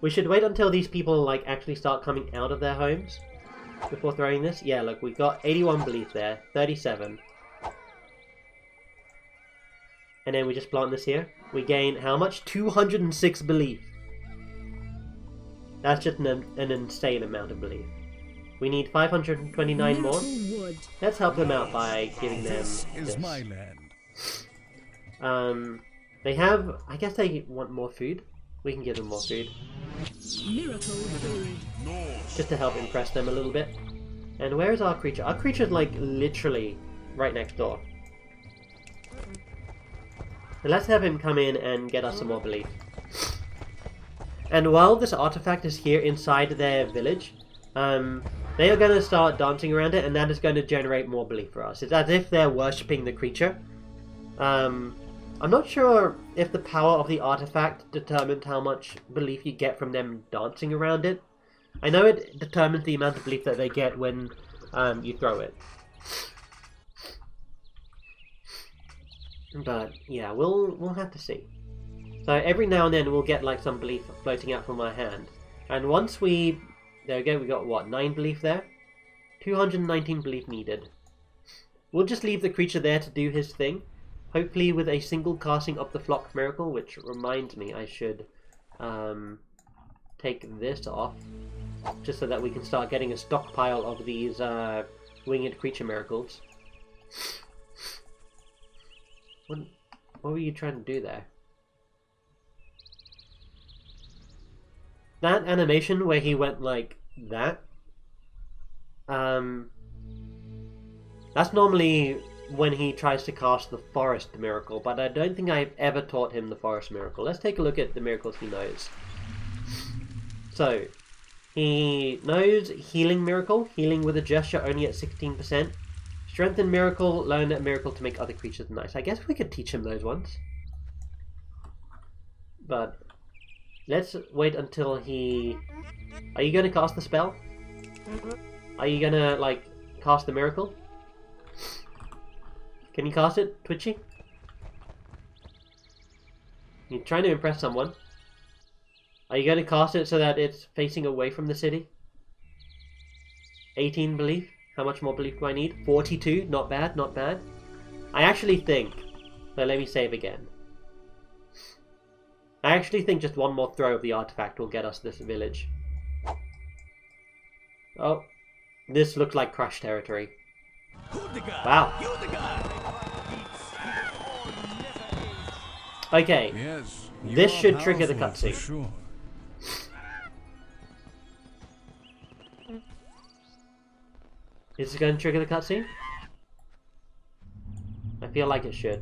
we should wait until these people like actually start coming out of their homes before throwing this. Yeah, look, we've got 81 belief there, 37. And then we just plant this here. We gain how much? 206 belief. That's just an insane amount of belief. We need 529 more. Let's help them out by giving them This is this. my land. They have... I guess they want more food. We can give them more food. Miracle food. Just to help impress them a little bit. And where is our creature? Our creature's like literally right next door. So let's have him come in and get us some more belief. And while this artifact is here inside their village, they are going to start dancing around it, and that is going to generate more belief for us. It's as if they're worshipping the creature. I'm not sure if the power of the artifact determines how much belief you get from them dancing around it. I know it determines the amount of belief that they get when you throw it. But yeah, we'll have to see. So every now and then we'll get like some belief floating out from our hand. And once we... There we go, we got what, 9 belief there? 219 belief needed. We'll just leave the creature there to do his thing. Hopefully with a single casting up the flock miracle, which reminds me I should take this off. Just so that we can start getting a stockpile of these winged creature miracles. What were you trying to do there? that animation where he went like that, that's normally when he tries to cast the Forest Miracle, but I don't think I've ever taught him the Forest Miracle. Let's take a look at the miracles he knows. So, he knows Healing Miracle, healing with a gesture only at 16%. Strengthen Miracle, learn a miracle to make other creatures nice. I guess we could teach him those ones. But let's wait until he... Are you going to cast the spell? Are you going to, like, cast the miracle? Can you cast it, Twitchy? You're trying to impress someone. Are you going to cast it so that it's facing away from the city? 18 belief. How much more belief do I need? 42. Not bad, not bad. I actually think... So let me save again. I actually think just one more throw of the artifact will get us this village. Oh. This looks like crush territory. Wow. Okay. Yes, This should trigger the powerful, cutscene. for sure. Is it going to trigger the cutscene? I feel like it should.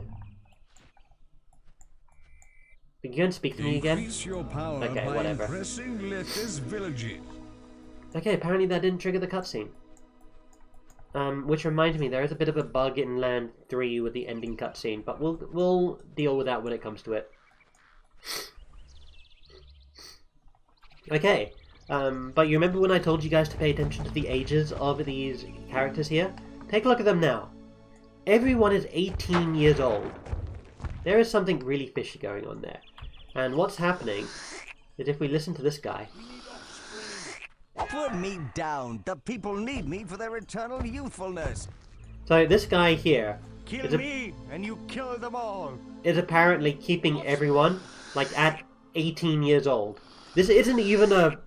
Are you going to speak to me again? Increase your power Okay, by whatever. impressing Lethes villages. Okay, apparently that didn't trigger the cutscene. Which reminds me, there is a bit of a bug in Land 3 with the ending cutscene, but we'll deal with that when it comes to it. Okay, but you remember when I told you guys to pay attention to the ages of these characters here? Take a look at them now. Everyone is 18 years old. There is something really fishy going on there. And what's happening is if we listen to this guy... Put me down. The people need me for their eternal youthfulness. So this guy here Kill me, and you kill them all. is apparently keeping everyone like at 18 years old. This isn't even a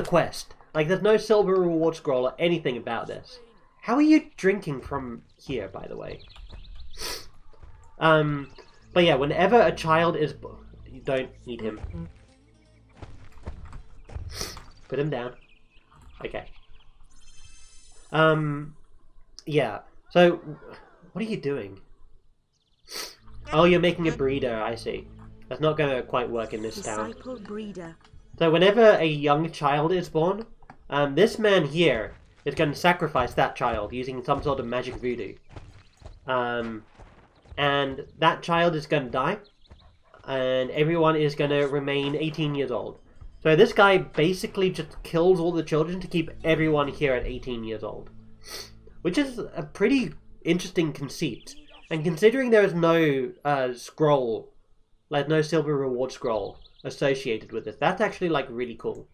quest. Like there's no silver reward scroll or anything about this. How are you drinking from here, by the way? But yeah, whenever a child is you don't eat him. Put him down. Okay. Yeah. So, what are you doing? Oh, you're making a breeder, I see. That's not going to quite work in this town. Disciple breeder. So whenever a young child is born, this man here is going to sacrifice that child using some sort of magic voodoo. And that child is going to die, and everyone is going to remain 18 years old. So this guy basically just kills all the children to keep everyone here at 18 years old. Which is a pretty interesting conceit. And considering there is no scroll, like no silver reward scroll associated with this, that's actually like really cool.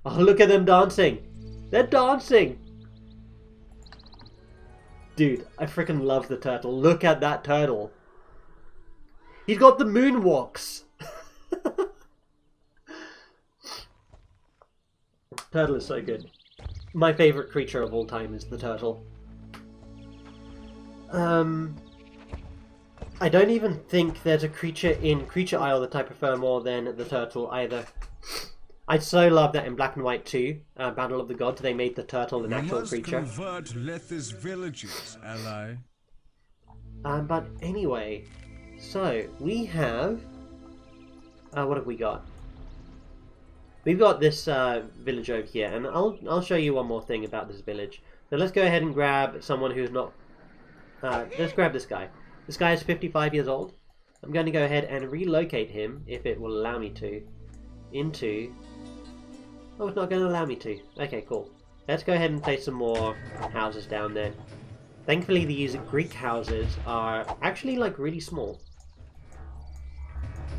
Oh, look at them dancing! They're dancing! Dude, I freaking love the turtle. Look at that turtle. He's got the moonwalks. Turtle is so good. My favorite creature of all time is the turtle. I don't even think there's a creature in Creature Isle that I prefer more than the turtle either. I so love that in Black and White 2, Battle of the Gods, they made the turtle an actual creature. You must convert Lethes villages, ally. But anyway, so we have... what have we got? We've got this village over here, and I'll show you one more thing about this village. So let's go ahead and grab someone who's not... let's grab this guy. This guy is 55 years old. I'm going to go ahead and relocate him, if it will allow me to, into... Oh, it's not going to allow me to. Okay, cool. Let's go ahead and place some more houses down there. Thankfully, these Greek houses are actually, like, really small.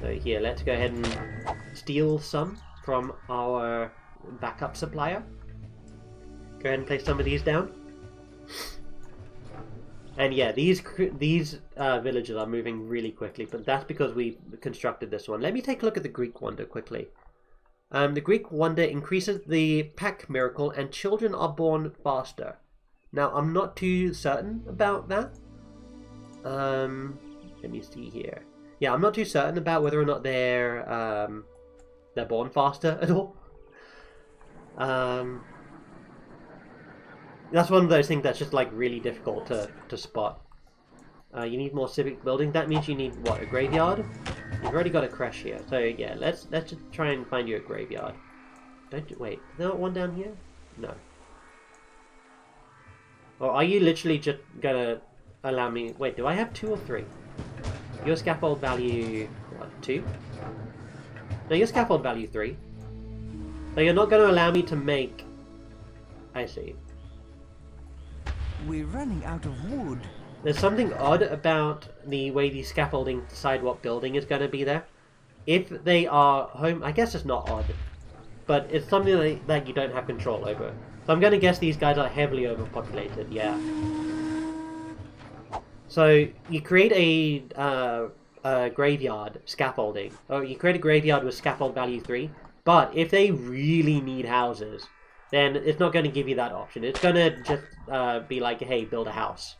So here, let's go ahead and steal some from our backup supplier. Go ahead and place some of these down. And yeah, these villages are moving really quickly, but that's because we constructed this one. Let me take a look at the Greek wonder quickly. The Greek wonder increases the pack miracle and children are born faster. Now, I'm not too certain about that. Let me see here. Yeah, I'm not too certain about whether or not they're they're born faster at all. That's one of those things that's just like really difficult to spot. You need more civic buildings. That means you need what, a graveyard? You've already got a crash here, so yeah, let's just try and find you a graveyard. Wait, is there one down here? No. Or are you literally just gonna allow me? Wait, do I have 2 or 3? Your scaffold value what, 2? No, your scaffold value 3. So you're not gonna allow me to make. I see. We're running out of wood. There's something odd about the way these scaffolding decide what building is going to be there. If they are home, I guess it's not odd, but it's something that you don't have control over. So I'm going to guess these guys are heavily overpopulated, yeah. So you create a graveyard scaffolding, or you create a graveyard with scaffold value 3, but if they really need houses, then it's not going to give you that option. It's going to just be like, hey, build a house.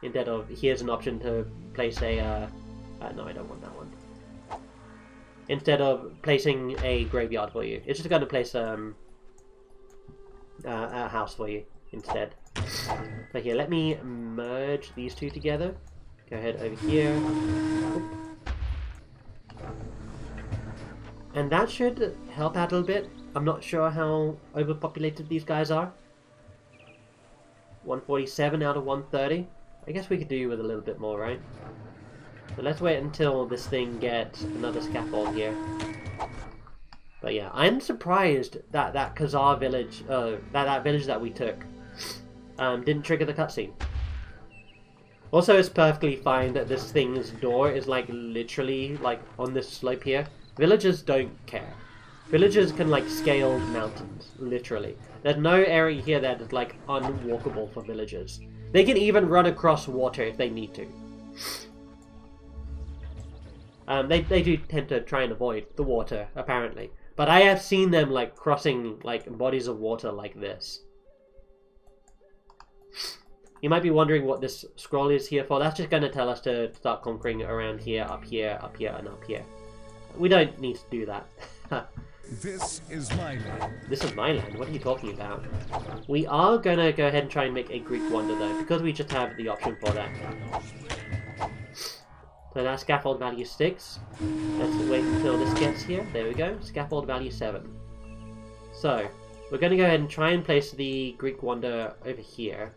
Instead of, here's an option to place a... no, I don't want that one. Instead of placing a graveyard for you. It's just going to place a house for you instead. So here, let me merge these two together. Go ahead over here. Oop. And that should help out a little bit. I'm not sure how overpopulated these guys are. 147 out of 130. I guess we could do with a little bit more, right? So let's wait until this thing gets another scaffold here. But yeah, I'm surprised that that Khazar village, that village that we took, didn't trigger the cutscene. Also, it's perfectly fine that this thing's door is like literally like on this slope here. Villagers don't care. Villagers can like scale mountains, literally. There's no area here that is like unwalkable for villagers. They can even run across water if they need to. They do tend to try and avoid the water, apparently. But I have seen them like crossing like bodies of water like this. You might be wondering what this scroll is here for. That's just going to tell us to start conquering around here, up here, up here, and up here. We don't need to do that. This is my land. This is my land? What are you talking about? We are going to go ahead and try and make a Greek wonder though, because we just have the option for that. So that scaffold value 6. Let's wait until this gets here. There we go. Scaffold value 7. So, we're going to go ahead and try and place the Greek wonder over here.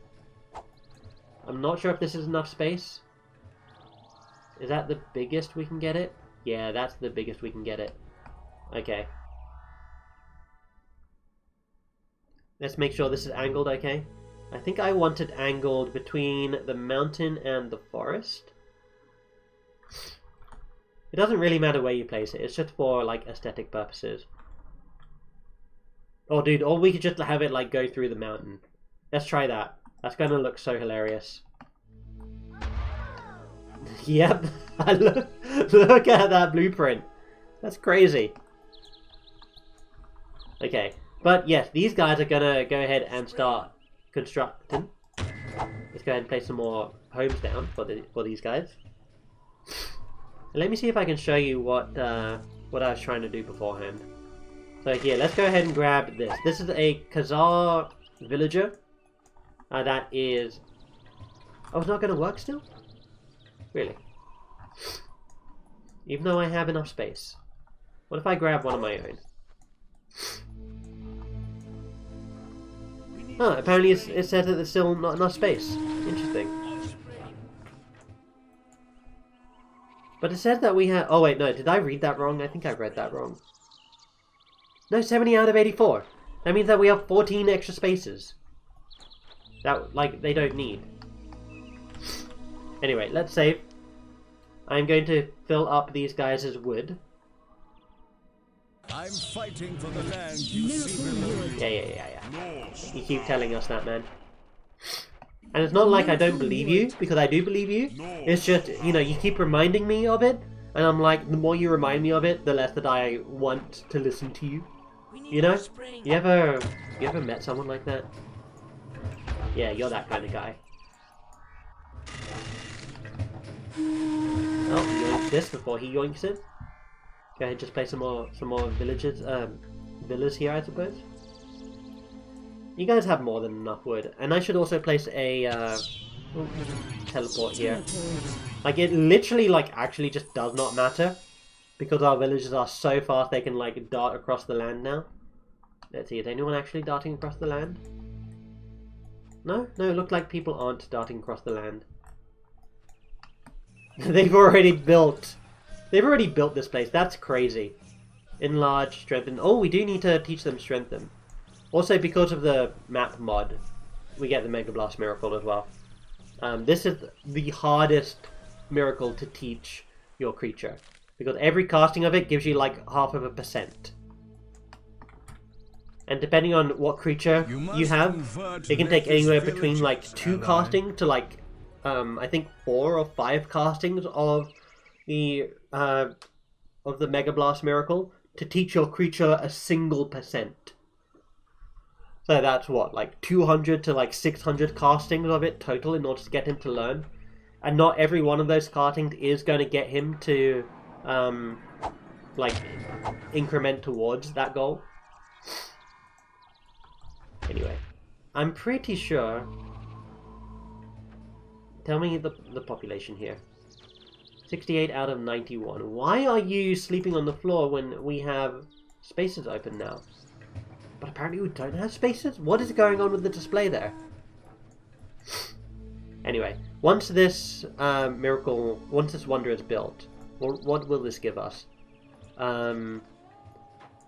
I'm not sure if this is enough space. Is that the biggest we can get it? Yeah, that's the biggest we can get it. Okay. Let's make sure this is angled okay. I think I want it angled between the mountain and the forest. It doesn't really matter where you place it, it's just for like aesthetic purposes. Oh dude, or we could just have it like go through the mountain. Let's try that. That's gonna look so hilarious. Yep, look at that blueprint. That's crazy. Okay, but yes, these guys are gonna go ahead and start constructing. Let's go ahead and place some more homes down for these guys. Let me see if I can show you what I was trying to do beforehand. So here, let's go ahead and grab this. This is a Khazar villager. That is... Oh, it's not going to work still? Really? Even though I have enough space. What if I grab one of my own? Oh, apparently it says that there's still not enough space. Interesting. But it said that we had... Oh wait, no, did I read that wrong? I think I read that wrong. No, 70 out of 84. That means that we have 14 extra spaces. That, like, they don't need. Anyway, let's save. I'm going to fill up these guys as wood. I'm fighting for the land you see below. Yeah. You keep telling us that, man. And it's not like I don't believe you, because I do believe you. It's just, you know, you keep reminding me of it, and I'm like, the more you remind me of it, the less that I want to listen to you. You know? You ever met someone like that? Yeah, you're that kind of guy. Oh, he yoinks this before he yoinks it. Go ahead, just place some more villas here, I suppose. You guys have more than enough wood, and I should also place a teleport here. Like, it literally, like, actually just does not matter, because our villagers are so fast they can, like, dart across the land now. Let's see, is anyone actually darting across the land? No? No, it looked like people aren't darting across the land. They've already built this place. That's crazy. Enlarge, strengthen. Oh, we do need to teach them strengthen. Also, because of the map mod, we get the Mega Blast Miracle as well. This is the hardest miracle to teach your creature, because every casting of it gives you like 0.5%. And depending on what creature you have, it can take anywhere between like 2 casting to like I think 4 or 5 castings of the Mega Blast Miracle to teach your creature a single percent. So that's what, like 200 to like 600 castings of it total in order to get him to learn. And not every one of those castings is going to get him to like increment towards that goal. Anyway, I'm pretty sure. Tell me the population here. 68 out of 91. Why are you sleeping on the floor when we have spaces open now? But apparently we don't have spaces? What is going on with the display there? Anyway, once this once this wonder is built, what will this give us?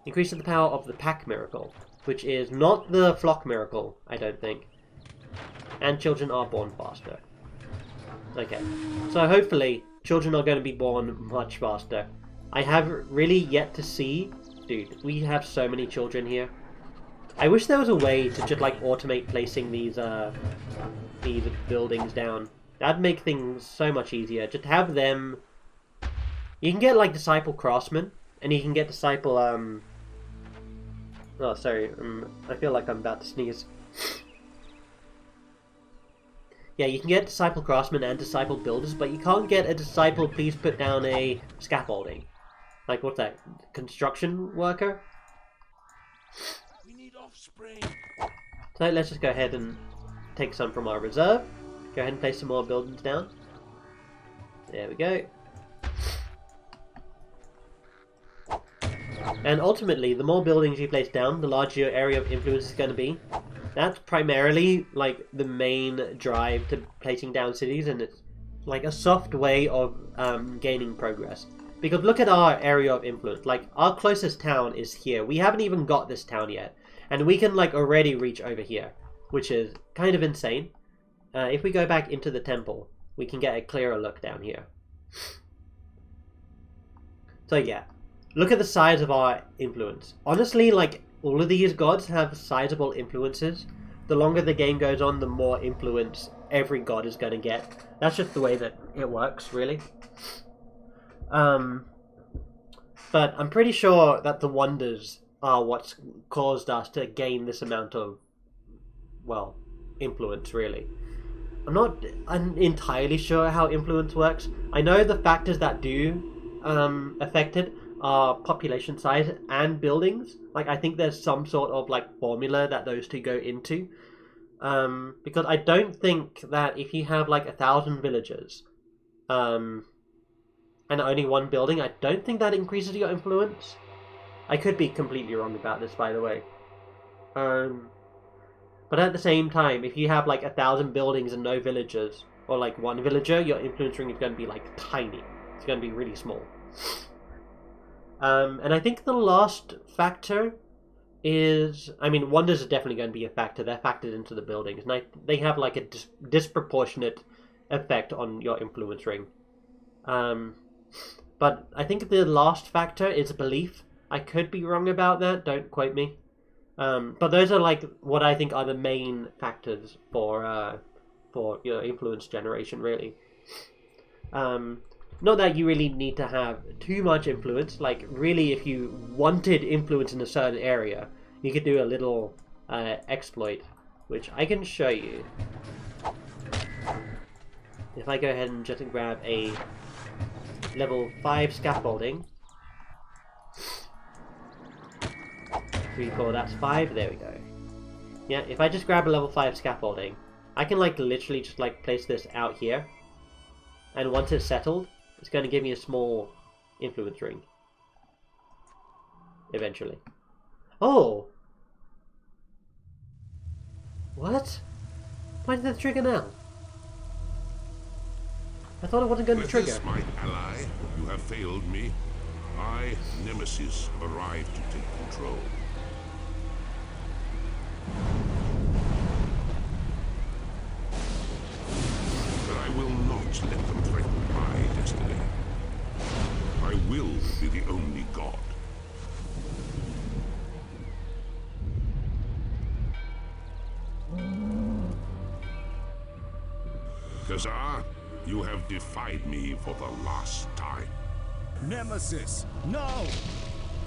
Increases the power of the pack miracle, which is not the flock miracle, I don't think. And children are born faster. Okay, so hopefully children are going to be born much faster. I have really yet to see... Dude, we have so many children here. I wish there was a way to just like automate placing these buildings down. That'd make things so much easier. Just have them... You can get like Disciple Craftsman, and you can get Disciple... Oh, sorry, I feel like I'm about to sneeze. Yeah, you can get Disciple Craftsman and Disciple Builders, but you can't get a Disciple Please Put Down a Scaffolding. Like, what's that? Construction Worker? We need offspring. So let's just go ahead and take some from our reserve. Go ahead and place some more buildings down. There we go. And ultimately, the more buildings you place down, the larger your area of influence is going to be. That's primarily like the main drive to placing down cities, and it's like a soft way of gaining progress. Because look at our area of influence. Like, our closest town is here. We haven't even got this town yet, and we can like already reach over here, which is kind of insane. If we go back into the temple, we can get a clearer look down here. So yeah, look at the size of our influence. Honestly, like, all of these gods have sizable influences. The longer the game goes on, the more influence every god is going to get. That's just the way that it works, really. But I'm pretty sure that the wonders are what's caused us to gain this amount of, well, influence, really. I'm entirely sure how influence works. I know the factors that do affect it are population size and buildings. Like, I think there's some sort of like formula that those two go into. Because I don't think that if you have like 1,000 villagers, and only one building, I don't think that increases your influence. I could be completely wrong about this, by the way. But at the same time, if you have like 1,000 buildings and no villagers, or like one villager, your influence ring is going to be like tiny. It's going to be really small. And I think the last factor is... I mean, wonders are definitely going to be a factor. They're factored into the buildings. And they have like a disproportionate effect on your influence ring. But I think the last factor is belief. I could be wrong about that. Don't quote me. But those are like what I think are the main factors for your influence generation, really. Not that you really need to have too much influence. Like, really, if you wanted influence in a certain area, you could do a little exploit, which I can show you. If I go ahead and just grab a level 5 scaffolding, 3, 4, that's 5. There we go. Yeah, if I just grab a level 5 scaffolding, I can like literally just like place this out here. And once it's settled, it's going to give me a small influence ring. Eventually. Oh! What? Why did that trigger now? I thought it wasn't going to trigger. Lethis, my ally, you have failed me. I, Nemesis, have arrived to take control. But I will not let them threaten my destiny. I will be the only god. Khazar, you have defied me for the last time. Nemesis, no!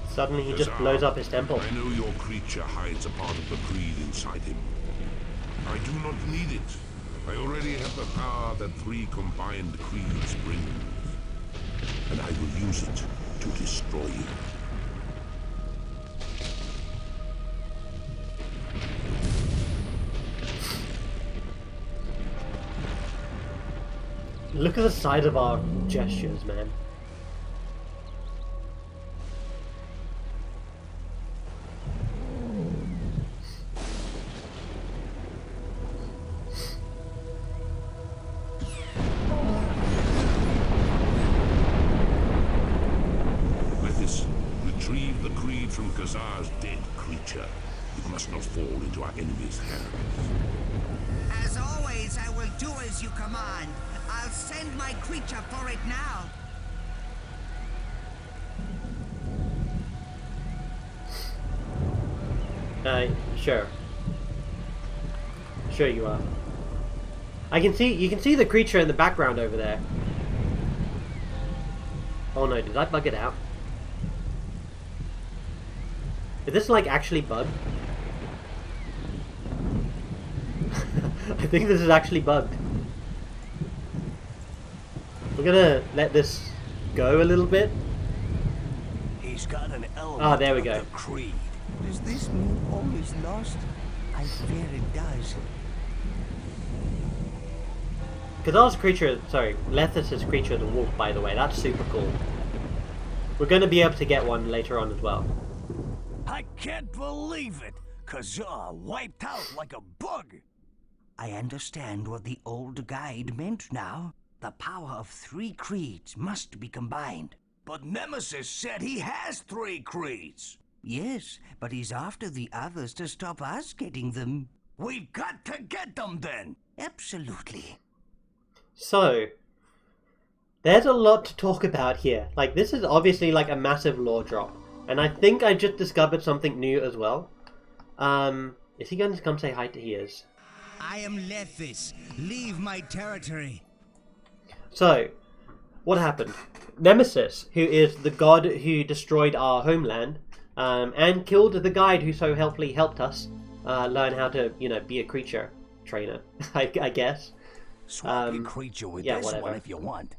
Suddenly he just blows up his temple. I know your creature hides a part of the creed inside him. I do not need it. I already have the power that 3 combined creeds bring. And I will use it to destroy you. Look at the size of our gestures, man. Lethis, retrieve the creed from Khazar's dead creature. It must not fall into our enemy's hands. As always, I will do as you command. I'll send my creature for it now. Sure. Sure you are. You can see the creature in the background over there. Oh no, did I bug it out? Is this like actually bugged? I think this is actually bugged. We're gonna let this go a little bit. He's got an element Ah, there we go. of the creed. Does this mean all is lost? I fear it does. Khazar's creature, sorry, Lethis' creature is a wolf, by the way. That's super cool. We're gonna be able to get one later on as well. I can't believe it! Khazar wiped out like a bug! I understand what the old guide meant now. The power of 3 creeds must be combined. But Nemesis said he has 3 creeds! Yes, but he's after the others to stop us getting them. We've got to get them then! Absolutely. So, there's a lot to talk about here. Like, this is obviously like a massive lore drop. And I think I just discovered something new as well. Is he going to come say hi to he is? I am Lethis. Leave my territory. So, what happened? Nemesis, who is the god who destroyed our homeland, and killed the guide who so helpfully helped us learn how to, be a creature trainer, I guess. Swap your creature with yeah, this whatever. one if you want.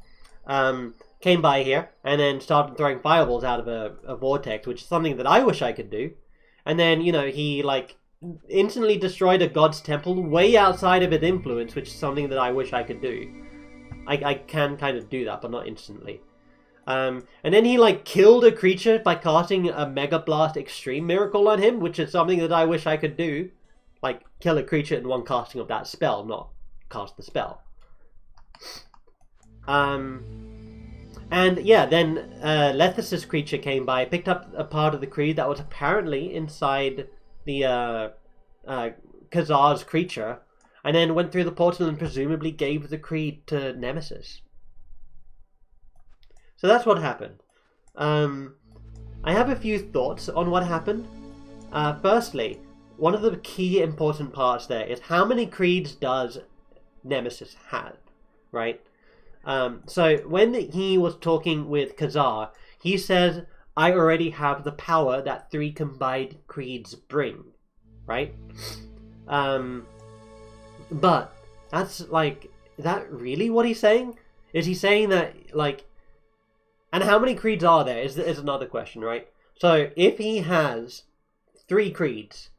Came by here and then started throwing fireballs out of a vortex, which is something that I wish I could do. And then, he like instantly destroyed a god's temple way outside of its influence, which is something that I wish I could do. I can kind of do that, but not instantly. And then he like killed a creature by casting a Mega Blast Extreme Miracle on him, which is something that I wish I could do. Like, kill a creature in one casting of that spell, not cast the spell. And yeah, then Lethis' creature came by, picked up a part of the creed that was apparently inside the Khazar's creature, and then went through the portal and presumably gave the creed to Nemesis. So that's what happened. I have a few thoughts on what happened. Firstly, one of the key important parts there is how many creeds does Nemesis have, right? So when he was talking with Khazar, he said, I already have the power that 3 combined creeds bring, right? But that's like, is that really what he's saying? Is he saying that, like, and how many creeds are there is another question, right? So if he has 3 creeds,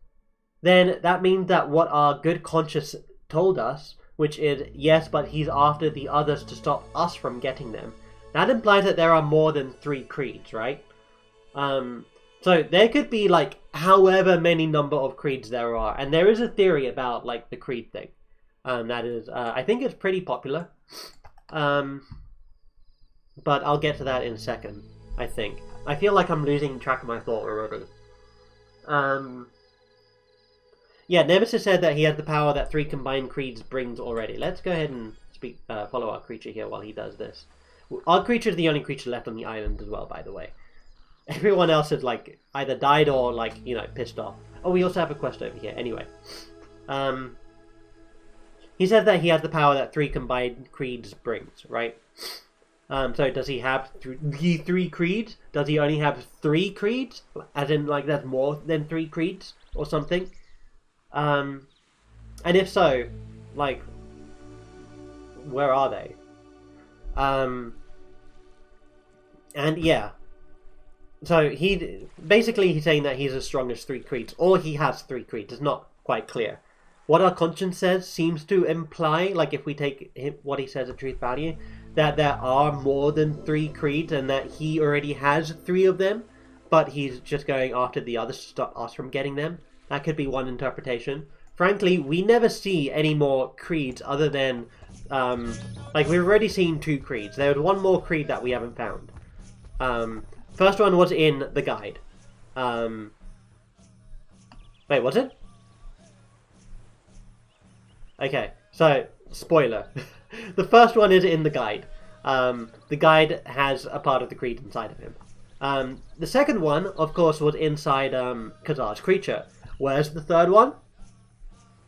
then that means that what our good conscience told us, which is, yes, but he's after the others to stop us from getting them, that implies that there are more than 3 creeds, right? So there could be, like, however many number of creeds there are, and there is a theory about, like, the creed thing. That is, I think it's pretty popular. But I'll get to that in a second, I think. I feel like I'm losing track of my thought already. Yeah, Nemesis said that he has the power that 3 combined creeds brings already. Let's go ahead and follow our creature here while he does this. Our creature is the only creature left on the island as well, by the way. Everyone else has, like, either died or, like, you know, pissed off. Oh, we also have a quest over here. Anyway. He said that he has the power that 3 combined creeds brings, right? So does he have the 3 creeds? Does he only have 3 creeds? As in, like, there's more than 3 creeds or something? And if so, like, where are they? And yeah. So he's saying that he's as strong as 3 creeds, or he has 3 creeds. It's not quite clear. What our conscience says seems to imply, like if we take what he says at truth value, that there are more than 3 creeds and that he already has 3 of them, but he's just going after the others to stop us from getting them. That could be one interpretation. Frankly, we never see any more creeds other than, like, we've already seen 2 creeds. There was one more creed that we haven't found. First one was in the guide. Wait, was it? Okay, so, spoiler. The first one is in the guide. The guide has a part of the creed inside of him. The second one, of course, was inside Khazar's creature. Where's the third one?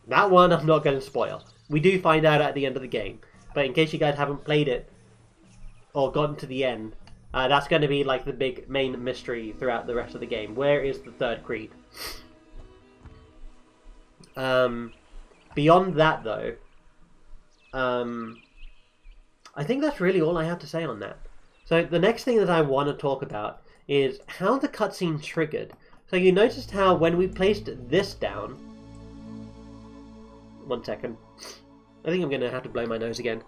That one I'm not going to spoil. We do find out at the end of the game. But in case you guys haven't played it, or gotten to the end, that's going to be like the big main mystery throughout the rest of the game. Where is the third creed? Beyond that, though, I think that's really all I have to say on that. So the next thing that I want to talk about is how the cutscene triggered. So you noticed how when we placed this down... One second. I think I'm going to have to blow my nose again.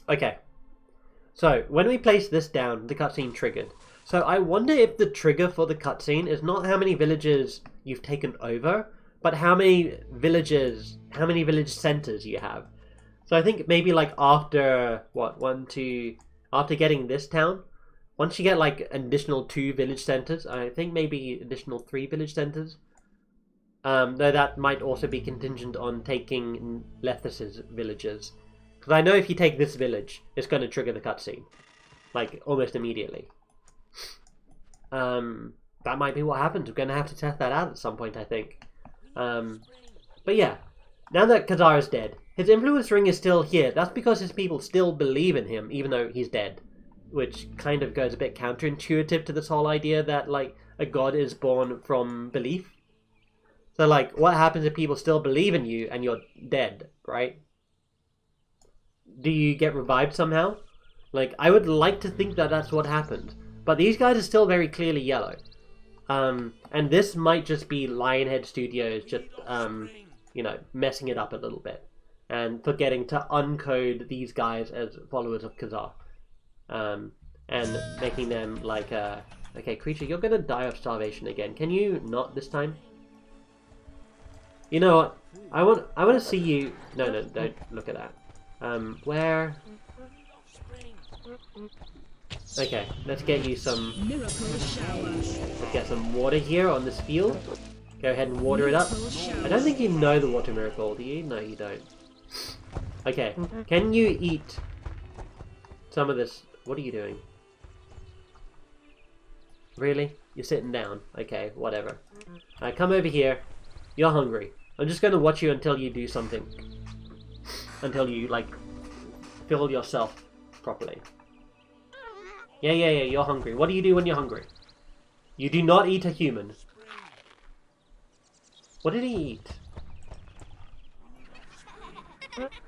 Okay, so when we place this down, the cutscene triggered. So I wonder if the trigger for the cutscene is not how many villages you've taken over, but how many village centers you have. So I think maybe like after, after getting this town, once you get like an additional 2 village centers, I think maybe additional 3 village centers. Though that might also be contingent on taking Lethus's villages. Because I know if you take this village, it's going to trigger the cutscene. Like, almost immediately. That might be what happens. We're going to have to test that out at some point, I think. But yeah, now that Khazar is dead, his influence ring is still here. That's because his people still believe in him, even though he's dead. Which kind of goes a bit counterintuitive to this whole idea that, like, a god is born from belief. So, like, what happens if people still believe in you and you're dead, right? Do you get revived somehow? Like, I would like to think that that's what happened. But these guys are still very clearly yellow. And this might just be Lionhead Studios just, you know, messing it up a little bit. And forgetting to uncode these guys as followers of Khazar. And making them like, okay, creature, you're gonna die of starvation again. Can you not this time? You know what? I want to see you... No, don't look at that. Where... Okay, let's get you some... Miracle shower. Let's get some water here on this field. Go ahead and water it up. I don't think you know the water miracle, do you? No, you don't. Okay, can you eat some of this? What are you doing? Really? You're sitting down. Okay, whatever. Come over here. You're hungry. I'm just going to watch you until you do something. Until you, like, fill yourself properly. Yeah, you're hungry. What do you do when you're hungry? You do not eat a human. What did he eat?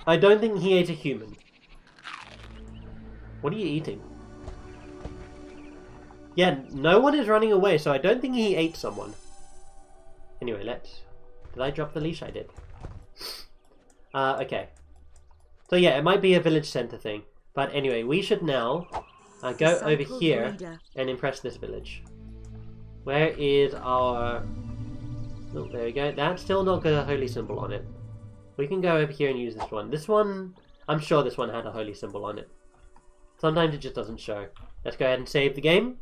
I don't think he ate a human. What are you eating? Yeah, no one is running away, so I don't think he ate someone. Anyway, let's... Did I drop the leash? I did. Okay. So yeah, it might be a village center thing. But anyway, we should now go over here and impress this village. Where is our... Oh, there we go. That's still not got a holy symbol on it. We can go over here and use this one. This one... I'm sure this one had a holy symbol on it. Sometimes it just doesn't show. Let's go ahead and save the game.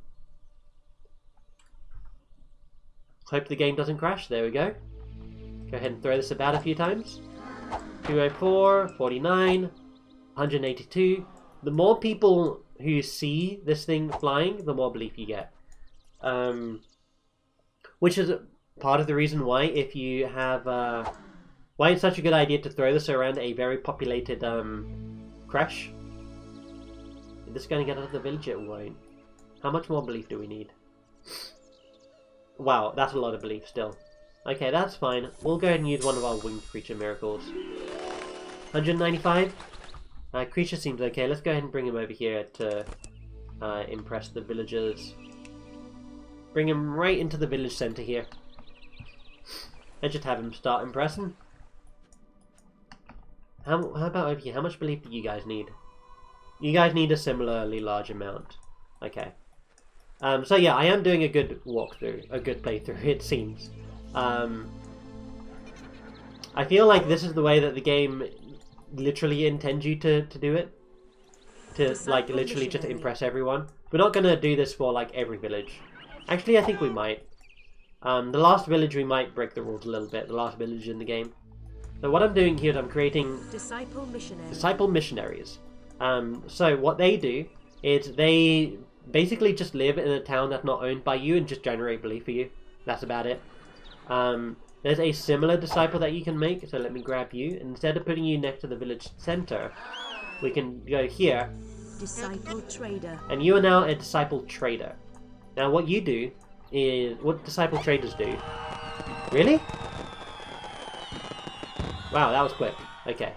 Hope the game doesn't crash. There we go. Go ahead and throw this about a few times. 204, 49, 182. The more people who see this thing flying, the more belief you get. Which is part of the reason why, if you have... why it's such a good idea to throw this around a very populated crash. Is this going to get out of the village? It won't. How much more belief do we need? Wow, that's a lot of belief still. Okay, that's fine. We'll go ahead and use one of our winged creature miracles. 195? Creature seems okay. Let's go ahead and bring him over here to impress the villagers. Bring him right into the village center here. And just have him start impressing. How about over here? How much belief do you guys need? You guys need a similarly large amount. Okay. So yeah, I am doing a good walkthrough, a good playthrough, it seems. I feel like this is the way that the game literally intends you to do it. To, like, literally just impress everyone. We're not gonna do this for, like, every village. Actually, I think we might. The last village we might break the rules a little bit, the last village in the game. So what I'm doing here is I'm creating Disciple Missionaries. So what they do is they basically just live in a town that's not owned by you and just generate belief for you. That's about it. There's a similar disciple that you can make, so let me grab you. Instead of putting you next to the village center, we can go here. Disciple Trader. And you are now a Disciple Trader. Now what you do is... What Disciple Traders do? Really? Wow, that was quick. Okay.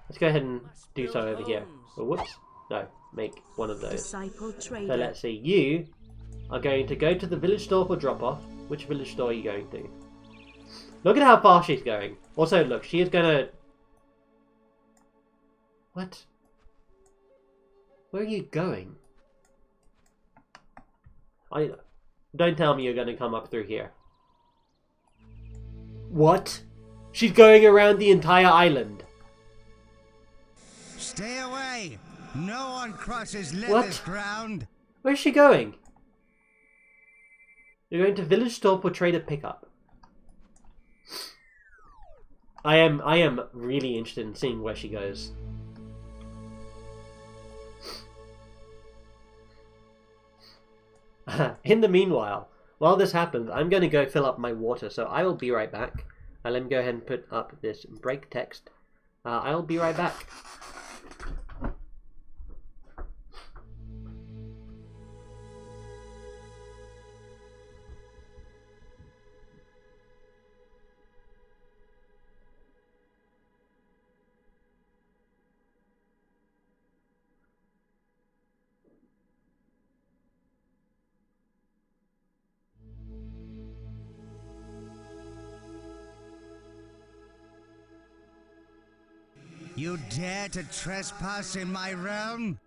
Let's go ahead and do so over here. Oh, whoops. No, make one of those. Disciple Trader. So let's see. You are going to go to the village store for drop-off. Which village store are you going to? Look at how far she's going. Also, look, she is gonna... What? Where are you going? Don't tell me you're gonna come up through here. What? She's going around the entire island. Stay away! No one crosses Leather's ground. Where's she going? You're going to village store for trader pickup. I am really interested in seeing where she goes. In the meanwhile, while this happens, I'm going to go fill up my water, so I will be right back. Let me go ahead and put up this break text. I'll be right back. You dare to trespass in my realm?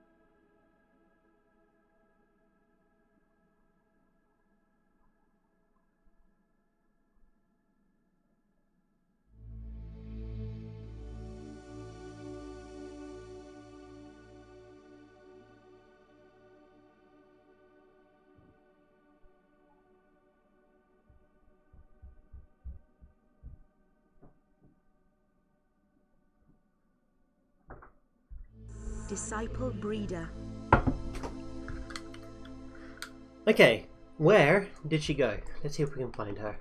Disciple Breeder. Okay, where did she go? Let's see if we can find her.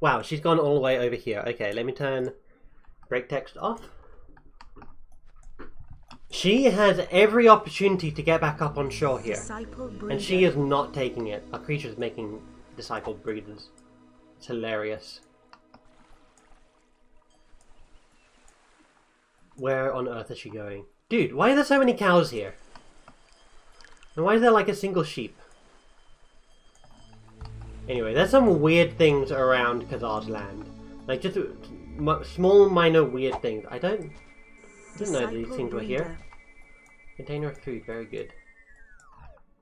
Wow, she's gone all the way over here. Okay, let me turn break text off. She has every opportunity to get back up on shore here. Disciple breeder. And she is not taking it. Our creature's making disciple breeders. It's hilarious. Where on earth is she going? Dude, why are there so many cows here? And why is there like a single sheep? Anyway, there's some weird things around Khazar's land. Like just small minor weird things. I didn't know these things were here. Container of food, very good.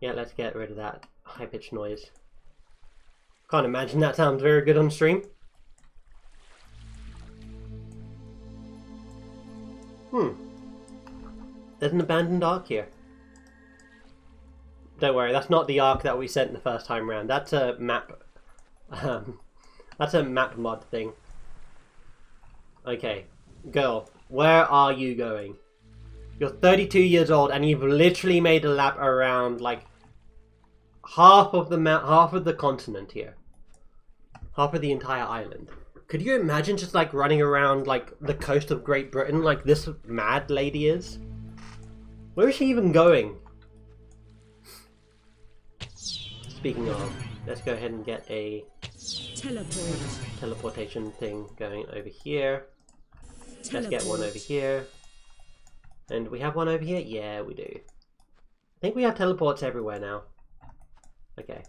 Yeah, let's get rid of that high-pitched noise. Can't imagine that sounds very good on stream. There's an abandoned ark here. Don't worry, that's not the ark that we sent the first time round. That's a map. That's a map mod thing. Okay, girl, where are you going? You're 32 years old and you've literally made a lap around like half of the continent here. Half of the entire island. Could you imagine just like running around like the coast of Great Britain like this mad lady is? Where is she even going? Speaking of, let's go ahead and get a teleportation thing going over here. Let's get one over here. And we have one over here? Yeah, we do. I think we have teleports everywhere now. Okay.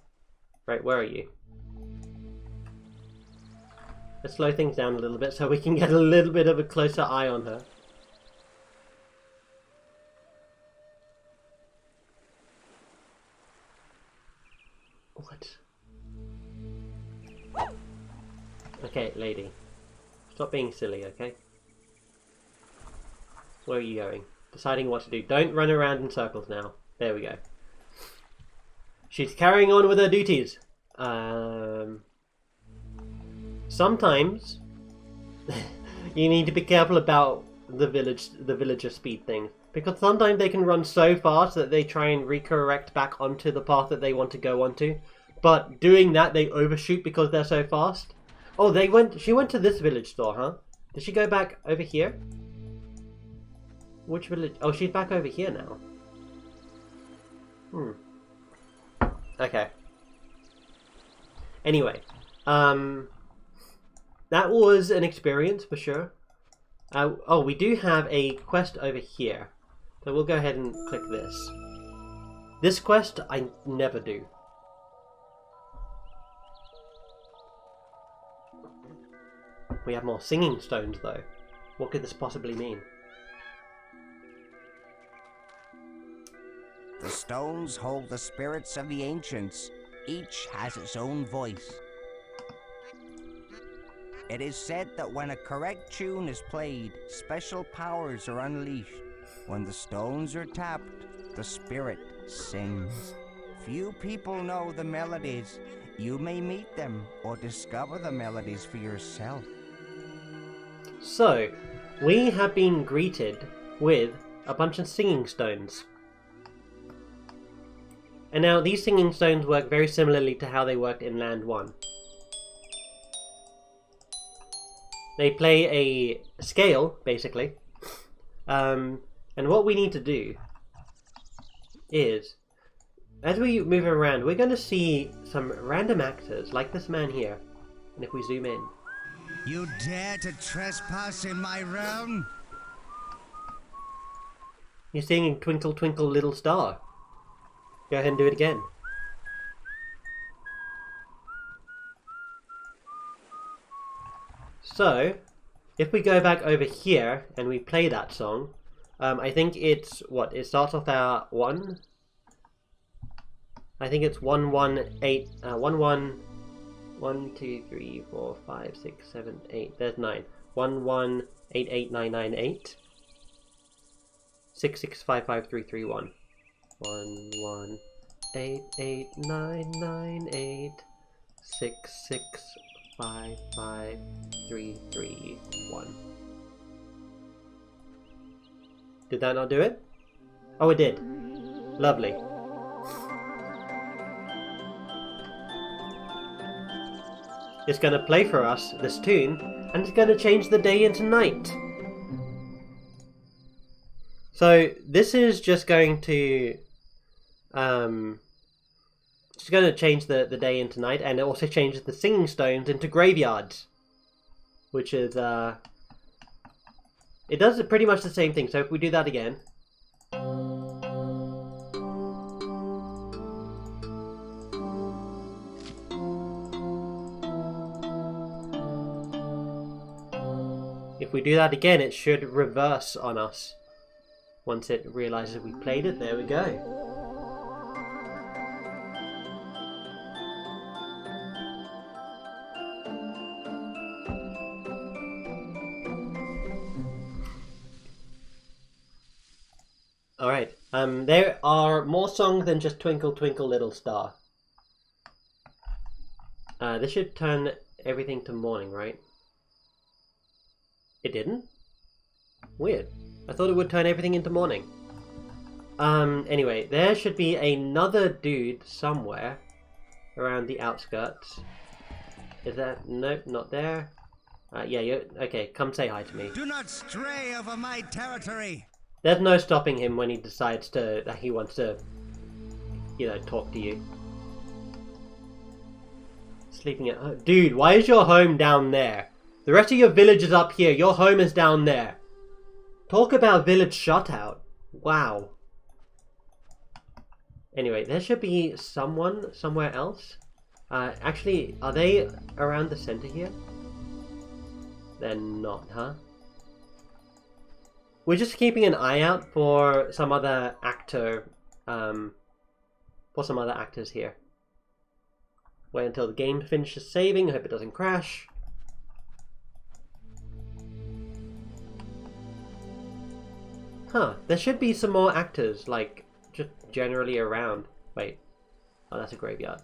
Right, where are you? Let's slow things down a little bit so we can get a little bit of a closer eye on her. What? Okay, lady. Stop being silly, okay? Where are you going? Deciding what to do. Don't run around in circles now. There we go. She's carrying on with her duties. Sometimes you need to be careful about the villager speed thing, because sometimes they can run so fast that they try and recorrect back onto the path that they want to go onto. But doing that, they overshoot because they're so fast. Oh, she went to this village store, huh? Did she go back over here? Which village? Oh, she's back over here now. Okay. Anyway, that was an experience for sure. Oh, we do have a quest over here. So we'll go ahead and click this. This quest I never do. We have more singing stones though. What could this possibly mean? The stones hold the spirits of the ancients. Each has its own voice. It is said that when a correct tune is played, special powers are unleashed. When the stones are tapped, the spirit sings. Few people know the melodies. You may meet them or discover the melodies for yourself. So, we have been greeted with a bunch of singing stones. And now these singing stones work very similarly to how they worked in Land 1. They play a scale, basically. And what we need to do is, as we move around, we're going to see some random actors, like this man here. And if we zoom in... You dare to trespass in my realm? You're singing Twinkle Twinkle Little Star. Go ahead and do it again. So, if we go back over here and we play that song, I think it's, what, it starts off at 1? I think it's 118, 1 2 3 4 5 6 7 8, there's 9. 1188998 6655331 1188998 6655331. Did that not do it? Oh, it did. Lovely. It's going to play for us this tune, and it's going to change the day into night. So this is just going to change the day into night, and it also changes the singing stones into graveyards, which is it does pretty much the same thing. So if we do that again, it should reverse on us once it realizes we played it. There we go. Alright, there are more songs than just Twinkle Twinkle Little Star. This should turn everything to morning, right? It didn't? Weird. I thought it would turn everything into morning. Anyway, there should be another dude somewhere around the outskirts. Is that... Nope, not there. Yeah, you... Okay, come say hi to me. Do not stray over my territory! There's no stopping him when he decides that he wants to, you know, talk to you. Sleeping at home. Dude, why is your home down there? The rest of your village is up here. Your home is down there. Talk about village shutout. Wow. Anyway, there should be someone somewhere else. Actually, are they around the center here? They're not, huh? We're just keeping an eye out for some other actor, for some other actors here. Wait until the game finishes saving. I hope it doesn't crash. Huh, there should be some more actors, like, just generally around. Wait. Oh, that's a graveyard.